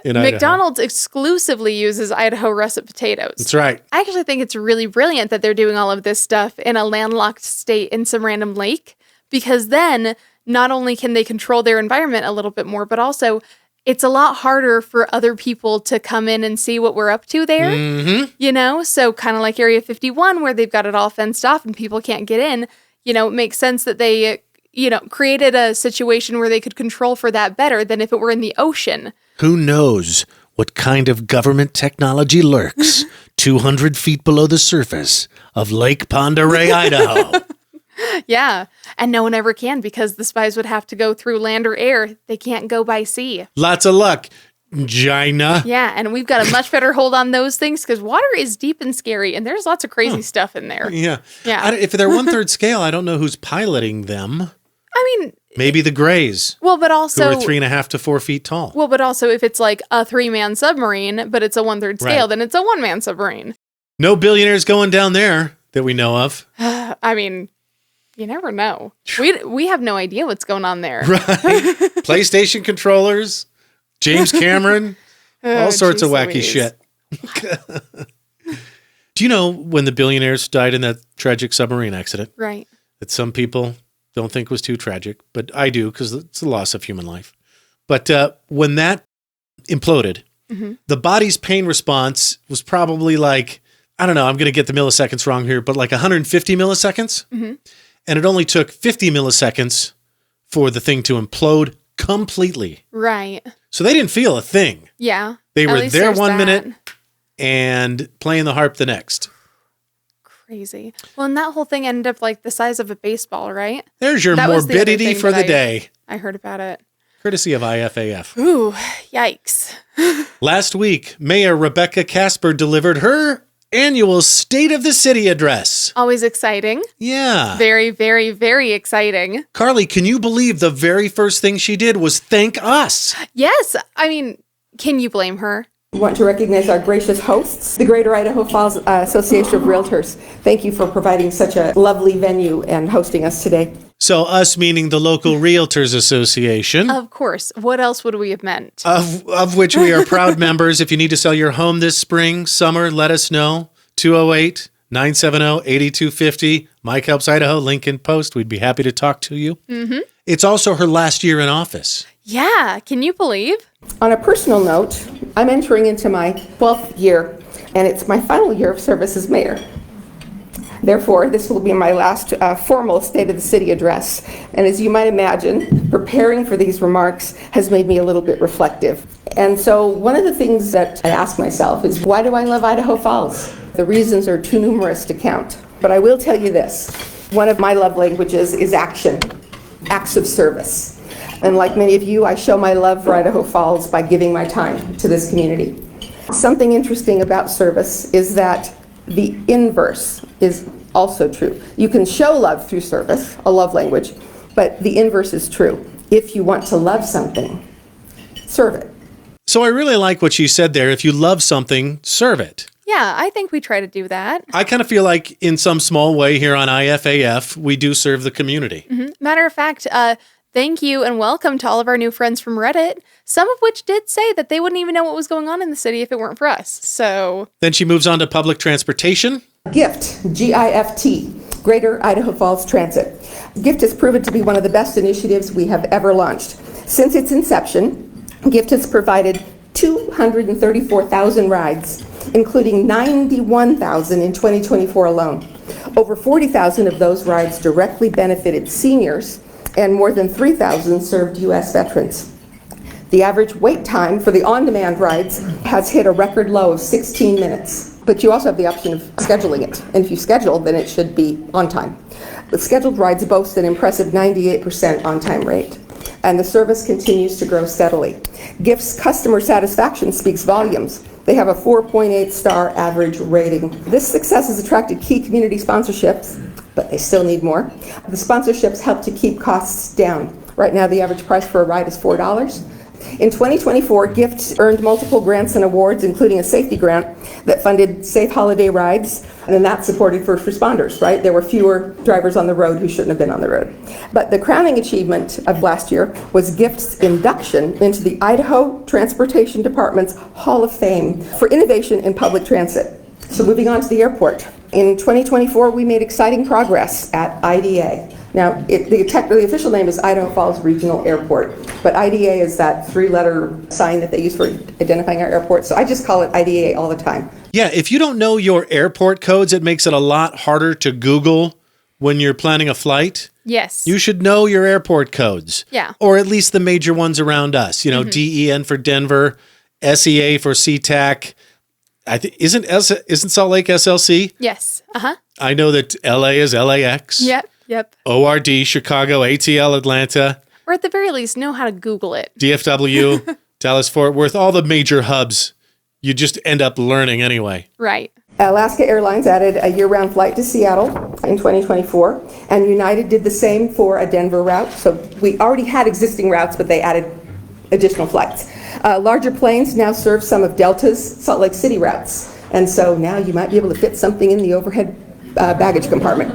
in Idaho. McDonald's exclusively uses Idaho russet potatoes. That's right. I actually think it's really brilliant that they're doing all of this stuff in a landlocked state in some random lake, because then not only can they control their environment a little bit more, but also it's a lot harder for other people to come in and see what we're up to there. You know, so kind of like Area 51 where they've got it all fenced off and people can't get in. You know, it makes sense that they created a situation where they could control for that better than if it were in the ocean. Who knows what kind of government technology lurks 200 feet below the surface of Lake Pend Oreille, Idaho? Yeah, and no one ever can because the spies would have to go through land or air. They can't go by sea. Lots of luck, Gina. Yeah, and we've got a much better hold on those things because water is deep and scary, and there's lots of crazy stuff in there. Yeah. Yeah. If they're 1/3 scale, I don't know who's piloting them. I mean, maybe the Greys. Well, but also who are 3.5 to 4 feet tall. Well, but also if it's like a 3-man submarine, but it's a 1/3 scale, then it's a 1-man submarine. No billionaires going down there that we know of. I mean, you never know. We have no idea what's going on there. Right. PlayStation controllers, James Cameron, all sorts of wacky shit. Do you know when the billionaires died in that tragic submarine accident? Right. That some people don't think was too tragic, but I do because it's the loss of human life. But when that imploded, the body's pain response was probably like, I don't know, I'm going to get the milliseconds wrong here, but like 150 milliseconds. And it only took 50 milliseconds for the thing to implode completely. Right. So they didn't feel a thing. Yeah. They were there 1 minute and playing the harp the next. Crazy. Well, and that whole thing ended up like the size of a baseball, right? There's your morbidity for the day. I heard about it. Courtesy of IFAF. Ooh, yikes. Last week, Mayor Rebecca Casper delivered her annual State of the City address. Always exciting. Yeah. Very, very, very exciting. Karley, can you believe the very first thing she did was thank us? Yes. I mean, can you blame her? We want to recognize our gracious hosts, the Greater Idaho Falls Association of Realtors. Thank you for providing such a lovely venue and hosting us today. So us meaning the local Realtors Association. Of course. What else would we have meant? Of which we are proud members. If you need to sell your home this spring, summer, let us know. 208-970-8250. Mike Helps Idaho, link in post. We'd be happy to talk to you. It's also her last year in office. Yeah. Can you believe? On a personal note, I'm entering into my 12th year, and it's my final year of service as mayor. Therefore, this will be my last formal State of the City address. And as you might imagine, preparing for these remarks has made me a little bit reflective. And so one of the things that I ask myself is, why do I love Idaho Falls? The reasons are too numerous to count. But I will tell you this. One of my love languages is action, acts of service. And like many of you, I show my love for Idaho Falls by giving my time to this community. Something interesting about service is that the inverse is also true. You can show love through service, a love language, but the inverse is true. If you want to love something, serve it. So I really like what she said there. If you love something, serve it. Yeah, I think we try to do that. I kind of feel like in some small way here on IFAF, we do serve the community. Matter of fact, thank you and welcome to all of our new friends from Reddit, some of which did say that they wouldn't even know what was going on in the city if it weren't for us. So Then she moves on to public transportation. GIFT, G-I-F-T, Greater Idaho Falls Transit. GIFT has proven to be one of the best initiatives we have ever launched. Since its inception, GIFT has provided 234,000 rides, including 91,000 in 2024 alone. Over 40,000 of those rides directly benefited seniors, and more than 3,000 served U.S. veterans. The average wait time for the on-demand rides has hit a record low of 16 minutes. But you also have the option of scheduling it. And if you schedule, then it should be on time. The scheduled rides boast an impressive 98% on-time rate. And the service continues to grow steadily. GIFT's customer satisfaction speaks volumes. They have a 4.8 star average rating. This success has attracted key community sponsorships, but they still need more. The sponsorships help to keep costs down. Right now, the average price for a ride is $4. In 2024, GIFT earned multiple grants and awards, including a safety grant that funded safe holiday rides, and that supported first responders, right? There were fewer drivers on the road who shouldn't have been on the road. But the crowning achievement of last year was GIFT's induction into the Idaho Transportation Department's Hall of Fame for innovation in public transit. So moving on to the airport. In 2024, we made exciting progress at IDA. Now, the official name is Idaho Falls Regional Airport, but IDA is that 3-letter sign that they use for identifying our airport, so I just call it IDA all the time. Yeah, if you don't know your airport codes, it makes it a lot harder to Google when you're planning a flight. yes. You should know your airport codes. Yeah. Or at least the major ones around us. You know, DEN for Denver, SEA for SeaTac. I think isn't Salt Lake SLC? Yes. Uh-huh. I know that LA is LAX. Yep. ORD, Chicago, ATL, Atlanta, Or at the very least, know how to Google it. DFW, Dallas, Fort Worth, all the major hubs. You just end up learning anyway. Right. Alaska Airlines added a year-round flight to Seattle in 2024, and United did the same for a Denver route. So we already had existing routes, but they added additional flights. Larger planes now serve some of Delta's Salt Lake City routes, and so now you might be able to fit something in the overhead baggage compartment.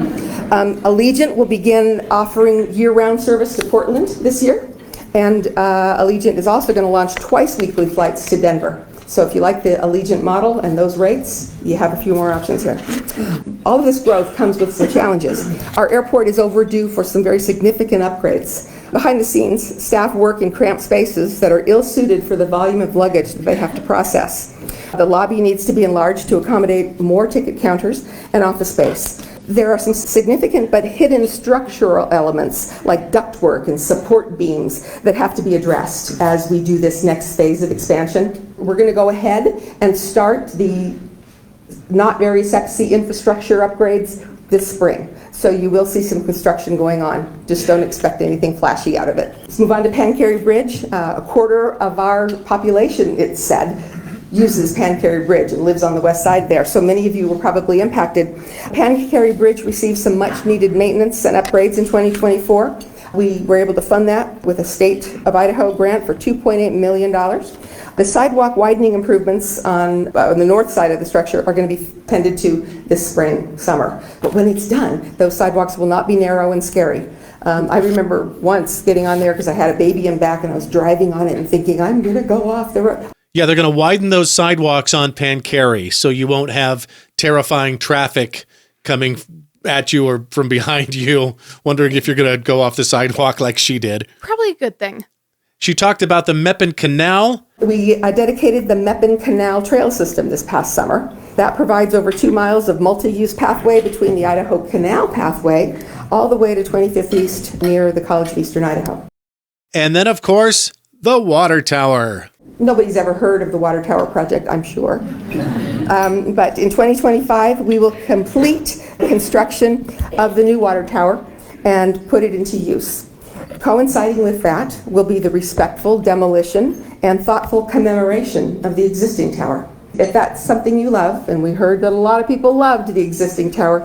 Allegiant will begin offering year-round service to Portland this year, and Allegiant is also going to launch twice-weekly flights to Denver. So if you like the Allegiant model and those rates, you have a few more options here. All of this growth comes with some challenges. Our airport is overdue for some very significant upgrades. Behind the scenes, staff work in cramped spaces that are ill-suited for the volume of luggage that they have to process. The lobby needs to be enlarged to accommodate more ticket counters and office space. There are some significant but hidden structural elements like ductwork and support beams that have to be addressed as we do this next phase of expansion. We're going to go ahead and start the not very sexy infrastructure upgrades this spring. So you will see some construction going on. Just don't expect anything flashy out of it. Let's move on to Pan-Carry Bridge. A quarter of our population, it's said, uses Pan-Carry Bridge and lives on the west side there. So many of you were probably impacted. Pan-Carry Bridge received some much needed maintenance and upgrades in 2024. We were able to fund that with a State of Idaho grant for $2.8 million. The sidewalk widening improvements on the north side of the structure are going to be tended to this spring, summer. But when it's done, those sidewalks will not be narrow and scary. I remember once getting on there because I had a baby in back and I was driving on it and thinking, I'm going to go off the road. Yeah, they're going to widen those sidewalks on Pan-Carry so you won't have terrifying traffic coming at you or from behind you, wondering if you're going to go off the sidewalk like she did. Probably a good thing. She talked about the Meppen Canal. We dedicated the Meppen Canal Trail System this past summer. That provides over 2 miles of multi-use pathway between the Idaho Canal Pathway all the way to 25th East near the College of Eastern Idaho. And then, of course, the water tower. Nobody's ever heard of the water tower project, I'm sure. But in 2025, we will complete the construction of the new water tower and put it into use. Coinciding with that will be the respectful demolition and thoughtful commemoration of the existing tower. If that's something you love, and we heard that a lot of people loved the existing tower,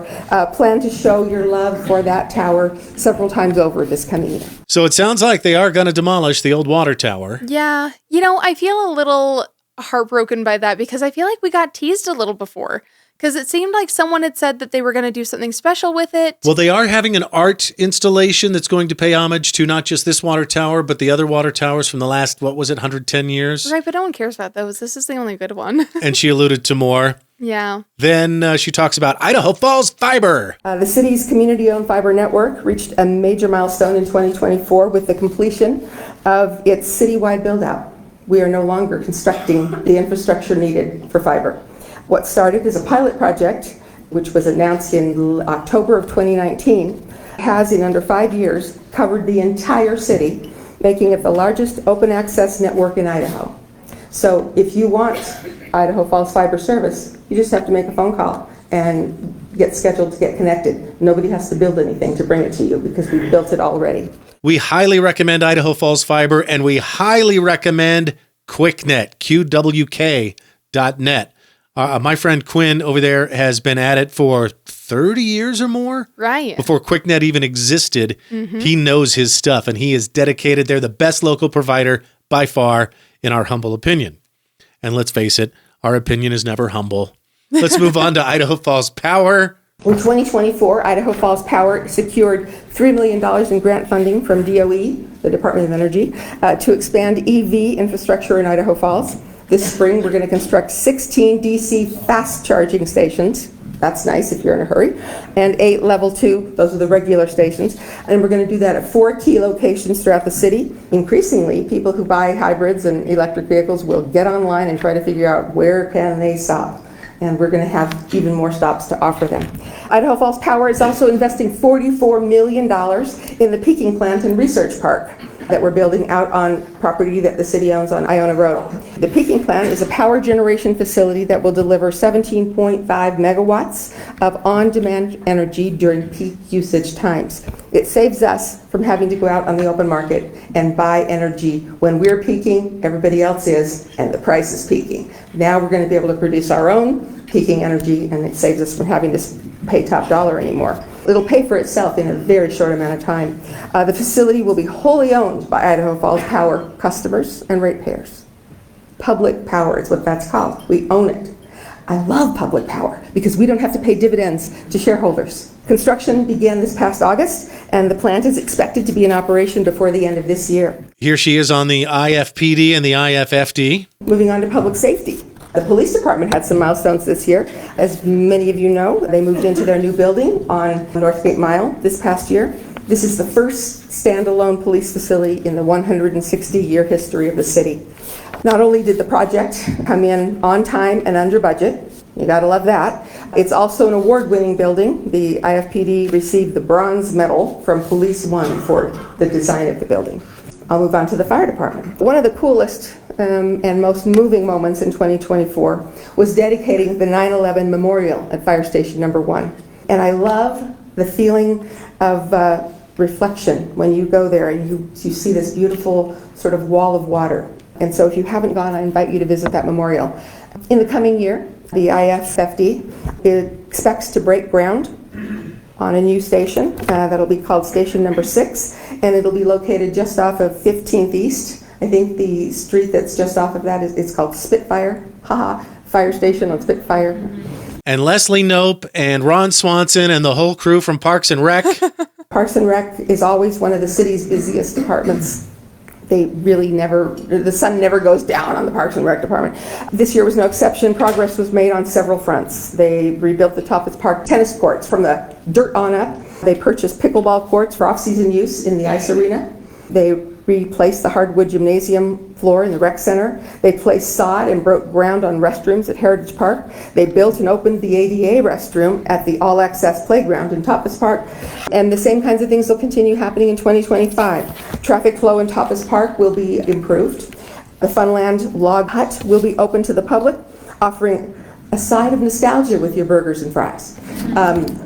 plan to show your love for that tower several times over this coming year. So it sounds like they are going to demolish the old water tower. Yeah. You know, I feel a little heartbroken by that because I feel like we got teased a little before. Because it seemed like someone had said that they were going to do something special with it. Well, they are having an art installation that's going to pay homage to not just this water tower, but the other water towers from the last, 110 years? Right, but no one cares about those. This is the only good one. And she alluded to more. Yeah. Then she talks about Idaho Falls Fiber. The city's community-owned fiber network reached a major milestone in 2024 with the completion of its citywide build-out. We are no longer constructing the infrastructure needed for fiber. What started as a pilot project, which was announced in October of 2019, has in under 5 years covered the entire city, making it the largest open access network in Idaho. So if you want Idaho Falls fiber service, you just have to make a phone call and get scheduled to get connected. Nobody has to build anything to bring it to you because we've built it already. We highly recommend Idaho Falls Fiber, and we highly recommend QuickNet, QWK.net. My friend Quinn over there has been at it for 30 years or more. Right. Before QuickNet even existed. He knows his stuff, and he is dedicated. They're the best local provider by far, in our humble opinion. And let's face it, our opinion is never humble. Let's move on to Idaho Falls Power. In 2024, Idaho Falls Power secured $3 million in grant funding from DOE, the Department of Energy, to expand EV infrastructure in Idaho Falls. This spring, we're going to construct 16 DC fast charging stations. That's nice if you're in a hurry. And 8 level 2, those are the regular stations. And we're going to do that at 4 key locations throughout the city. Increasingly, people who buy hybrids and electric vehicles will get online and try to figure out where can they stop. And we're going to have even more stops to offer them. Idaho Falls Power is also investing $44 million in the peaking plant and research park that we're building out on property that the city owns on Iona Road. The peaking plant is a power generation facility that will deliver 17.5 megawatts of on-demand energy during peak usage times. It saves us from having to go out on the open market and buy energy when we're peaking, everybody else is, and the price is peaking. Now we're going to be able to produce our own peaking energy, and it saves us from having to pay top dollar anymore. It'll pay for itself in a very short amount of time. The facility will be wholly owned by Idaho Falls Power customers and ratepayers. Public power is what that's called. We own it. I love public power because we don't have to pay dividends to shareholders. Construction began this past August, and the plant is expected to be in operation before the end of this year. Here she is on the IFPD and the IFFD. Moving on to public safety. The police department had some milestones this year. As many of you know, they moved into their new building on North 8 Mile this past year. This is the first standalone police facility in the 160-year history of the city. Not only did the project come in on time and under budget, you gotta love that, it's also an award-winning building. The IFPD received the bronze medal from Police One for the design of the building. I'll move on to the fire department. One of the coolest and most moving moments in 2024 was dedicating the 9/11 memorial at Fire Station Number 1. And I love the feeling of reflection when you go there and you see this beautiful sort of wall of water. And so if you haven't gone, I invite you to visit that memorial. In the coming year, the IFFD expects to break ground on a new station that'll be called Station Number 6, and it'll be located just off of 15th East. I think the street that's just off of that it's called Spitfire. Fire station on Spitfire. And Leslie Knope and Ron Swanson and the whole crew from Parks and Rec. Parks and Rec is always one of the city's busiest departments. They really the sun never goes down on the Parks and Rec department. This year was no exception. Progress was made on several fronts. They rebuilt the Toppers Park tennis courts from the dirt on up. They purchased pickleball courts for off-season use in the ice arena. They replaced the hardwood gymnasium floor in the rec center. They placed sod and broke ground on restrooms at Heritage Park. They built and opened the ADA restroom at the all-access playground in Toppers Park. And the same kinds of things will continue happening in 2025. Traffic flow in Toppers Park will be improved. The Funland Log Hut will be open to the public, offering a side of nostalgia with your burgers and fries.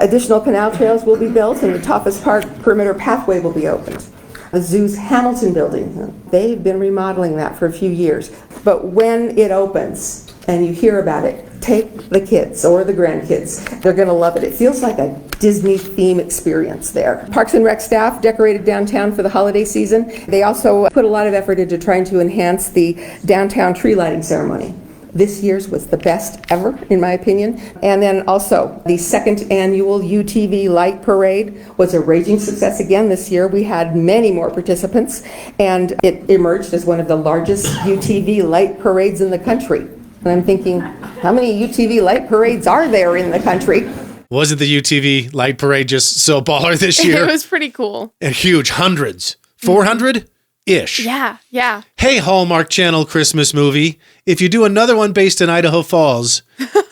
Additional canal trails will be built, and the Toppers Park perimeter pathway will be opened. The zoo's Hamilton building, they've been remodeling that for a few years. But when it opens and you hear about it, take the kids or the grandkids. They're going to love it. It feels like a Disney theme experience there. Parks and Rec staff decorated downtown for the holiday season. They also put a lot of effort into trying to enhance the downtown tree lighting ceremony. This year's was the best ever, in my opinion. And then also, the second annual UTV Light Parade was a raging success again this year. We had many more participants, and it emerged as one of the largest UTV light parades in the country. And I'm thinking, how many UTV light parades are there in the country? Wasn't the UTV Light Parade just so baller this year? It was pretty cool. And huge, hundreds. 400-ish. Yeah, yeah. Hey, Hallmark Channel Christmas movie, if you do another one based in Idaho Falls,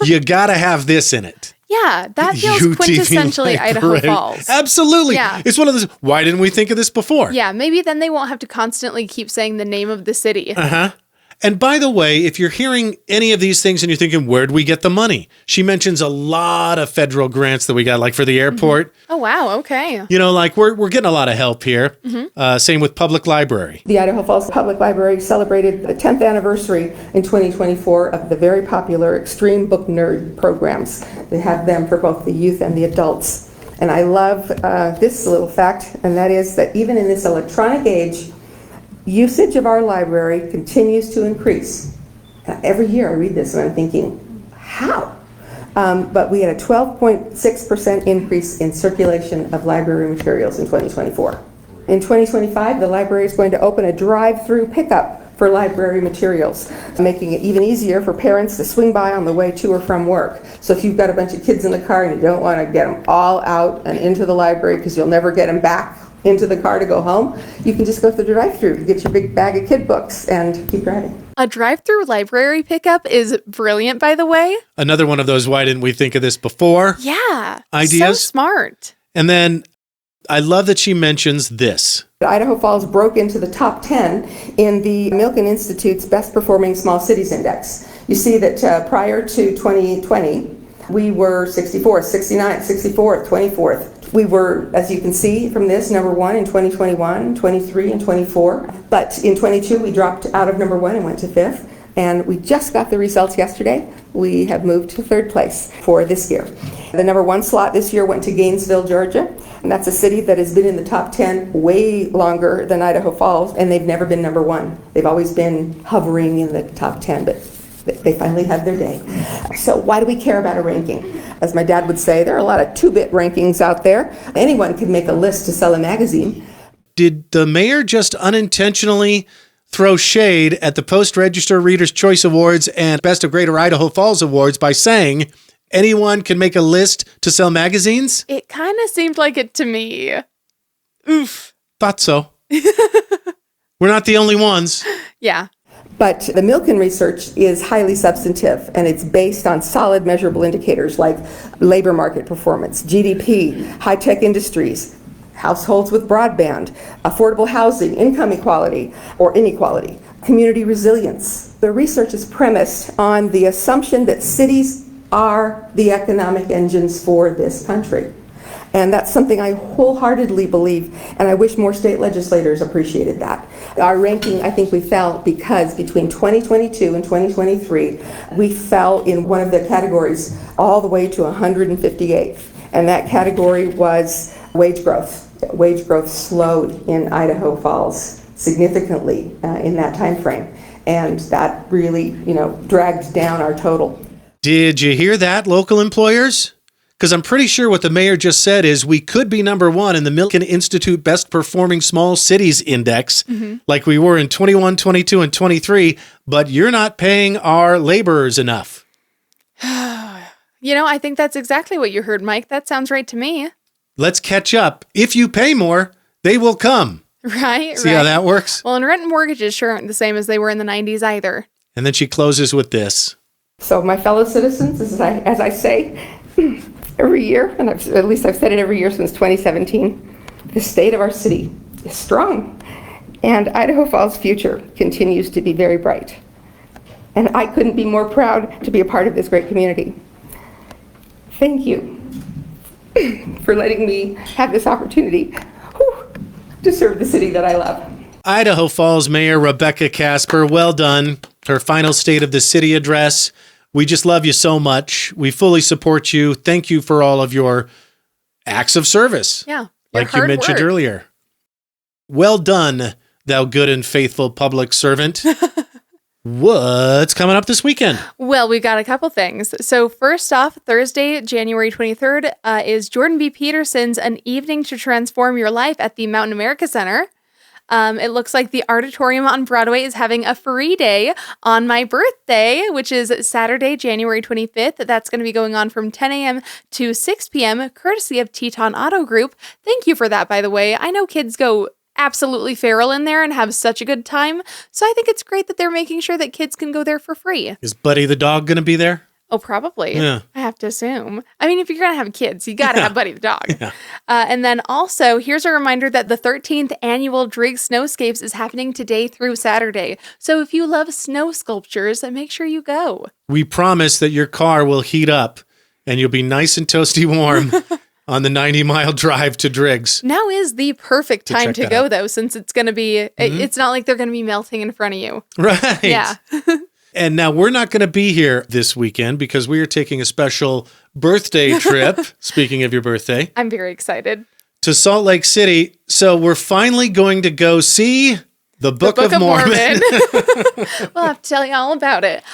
you gotta have this in it. Yeah, that feels UTV quintessentially Light Idaho Parade. Falls. Absolutely. Yeah. It's one of those, why didn't we think of this before? Yeah, maybe then they won't have to constantly keep saying the name of the city. And by the way, if you're hearing any of these things and you're thinking, where'd we get the money? She mentions a lot of federal grants that we got, like for the airport. Oh, wow. Okay. You know, like we're getting a lot of help here. Same with public library. The Idaho Falls Public Library celebrated the 10th anniversary in 2024 of the very popular Extreme Book Nerd programs. They have them for both the youth and the adults. And I love this little fact, and that is that even in this electronic age, usage of our library continues to increase. Every year I read this and I'm thinking, how? But we had a 12.6% increase in circulation of library materials in 2024. In 2025, the library is going to open a drive-through pickup for library materials, making it even easier for parents to swing by on the way to or from work. So if you've got a bunch of kids in the car and you don't want to get them all out and into the library because you'll never get them back into the car to go home, you can just go through the drive-through, get your big bag of kid books, and keep driving. A drive-through library pickup is brilliant, by the way. Another one of those, why didn't we think of this before? Yeah. Ideas. So smart. And then I love that she mentions this. Idaho Falls broke into the top 10 in the Milken Institute's Best Performing Small Cities Index. You see that prior to 2020, we were 64th, 69th, 64th, 24th. We were, as you can see from this, number one in 2021, 23, and 24. But in 22, we dropped out of number one and went to fifth. And we just got the results yesterday. We have moved to third place for this year. The number one slot this year went to Gainesville, Georgia. And that's a city that has been in the top 10 way longer than Idaho Falls, and they've never been number one. They've always been hovering in the top 10, but they finally had their day. So why do we care about a ranking? As my dad would say, there are a lot of two-bit rankings out there. Anyone could make a list to sell a magazine. Did the mayor just unintentionally throw shade at the Post-Register Reader's Choice Awards and Best of Greater Idaho Falls Awards by saying anyone can make a list to sell magazines? It kind of seemed like it to me. Oof. Thought so. We're not the only ones. Yeah. But the Milken research is highly substantive, and it's based on solid measurable indicators like labor market performance, GDP, high-tech industries, households with broadband, affordable housing, income equality or inequality, community resilience. The research is premised on the assumption that cities are the economic engines for this country. And that's something I wholeheartedly believe, and I wish more state legislators appreciated that. Our ranking, I think we fell because between 2022 and 2023, we fell in one of the categories all the way to 158th. And that category was wage growth. Wage growth slowed in Idaho Falls significantly in that time frame. And that really, dragged down our total. Did you hear that, local employers? Because I'm pretty sure what the mayor just said is we could be number one in the Milken Institute Best Performing Small Cities Index, like we were in 21, 22, and 23, but you're not paying our laborers enough. I think that's exactly what you heard, Mike. That sounds right to me. Let's catch up. If you pay more, they will come. Right? See how that works? Well, and rent and mortgages sure aren't the same as they were in the 90s either. And then she closes with this. So my fellow citizens, as I say, every year, and I've said it every year since 2017, the state of our city is strong, and Idaho Falls' future continues to be very bright. And I couldn't be more proud to be a part of this great community. Thank you for letting me have this opportunity to serve the city that I love. Idaho Falls Mayor Rebecca Casper, well done. Her final State of the City address. We just love you so much. We fully support you. Thank you for all of your acts of service. Yeah. Like you mentioned earlier. Well done, thou good and faithful public servant. What's coming up this weekend? Well, we've got a couple things. So first off, Thursday, January 23rd, is Jordan B. Peterson's An Evening to Transform Your Life at the Mountain America Center. It looks like the Auditorium on Broadway is having a free day on my birthday, which is Saturday, January 25th. That's going to be going on from 10 a.m. to 6 p.m., courtesy of Teton Auto Group. Thank you for that, by the way. I know kids go absolutely feral in there and have such a good time. So I think it's great that they're making sure that kids can go there for free. Is Buddy the dog going to be there? Oh, probably. Yeah. I have to assume. I mean, if you're going to have kids, you got to have Buddy the dog. Yeah. And then also, here's a reminder that the 13th annual Driggs Snowscapes is happening today through Saturday. So if you love snow sculptures, then make sure you go. We promise that your car will heat up and you'll be nice and toasty warm on the 90-mile drive to Driggs. Now is the perfect time check to that go, out. though, since it's going to be, it's not like they're going to be melting in front of you. Right. Yeah. And now we're not going to be here this weekend because we are taking a special birthday trip, speaking of your birthday, I'm very excited. to Salt Lake City. So we're finally going to go see the Book of Mormon. We'll have to tell you all about it.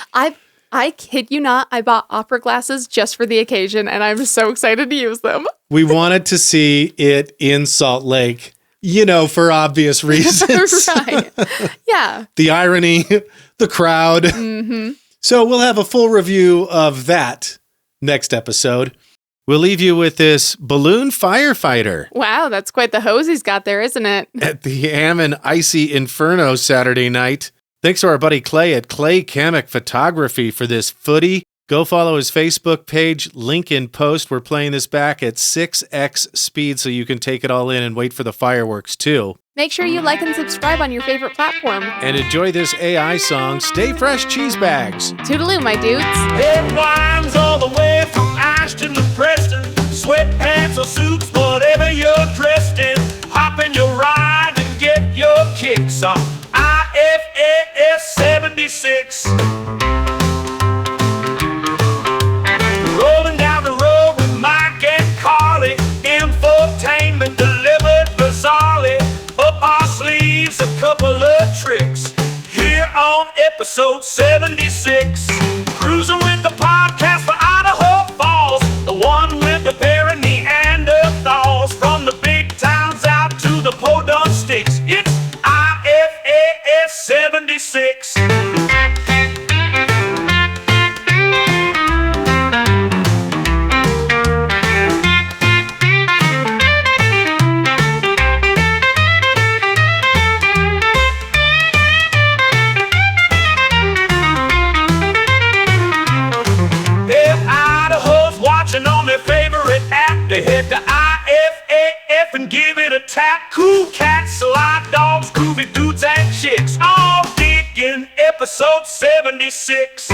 I kid you not, I bought opera glasses just for the occasion, and I'm so excited to use them. We wanted to see it in Salt Lake, for obvious reasons. Right. Yeah. The irony, the crowd. Mm-hmm. So we'll have a full review of that next episode. We'll leave you with this balloon firefighter Wow, that's quite the hose he's got there, isn't it? at the Ammon Icy Inferno Saturday night. Thanks to our buddy Clay at Clay Kamek Photography for this footy. Go follow his Facebook page, link in post. We're playing this back at 6x speed so you can take it all in and wait for the fireworks too. Make sure you like and subscribe on your favorite platform. And enjoy this AI song, Stay Fresh Cheese Bags. Toodaloo, my dudes. Headlines all the way from Ashton to Preston. Sweatpants or suits, whatever you're dressed in. Hop in your ride and get your kicks on IFAF 76. Rolling down the road with Mike and Karley. Infotainment delivered bizarrely. Up our sleeves a couple of tricks. Here on episode 76. Cruising with the podcast for Idaho Falls. The one with the pair of Neanderthals. From the big towns out to the podunk sticks. It's IFAF 76. On their favorite app, they head to IFAF and give it a tap. Cool cats, slide dogs, groovy dudes and chicks, all digging episode 76.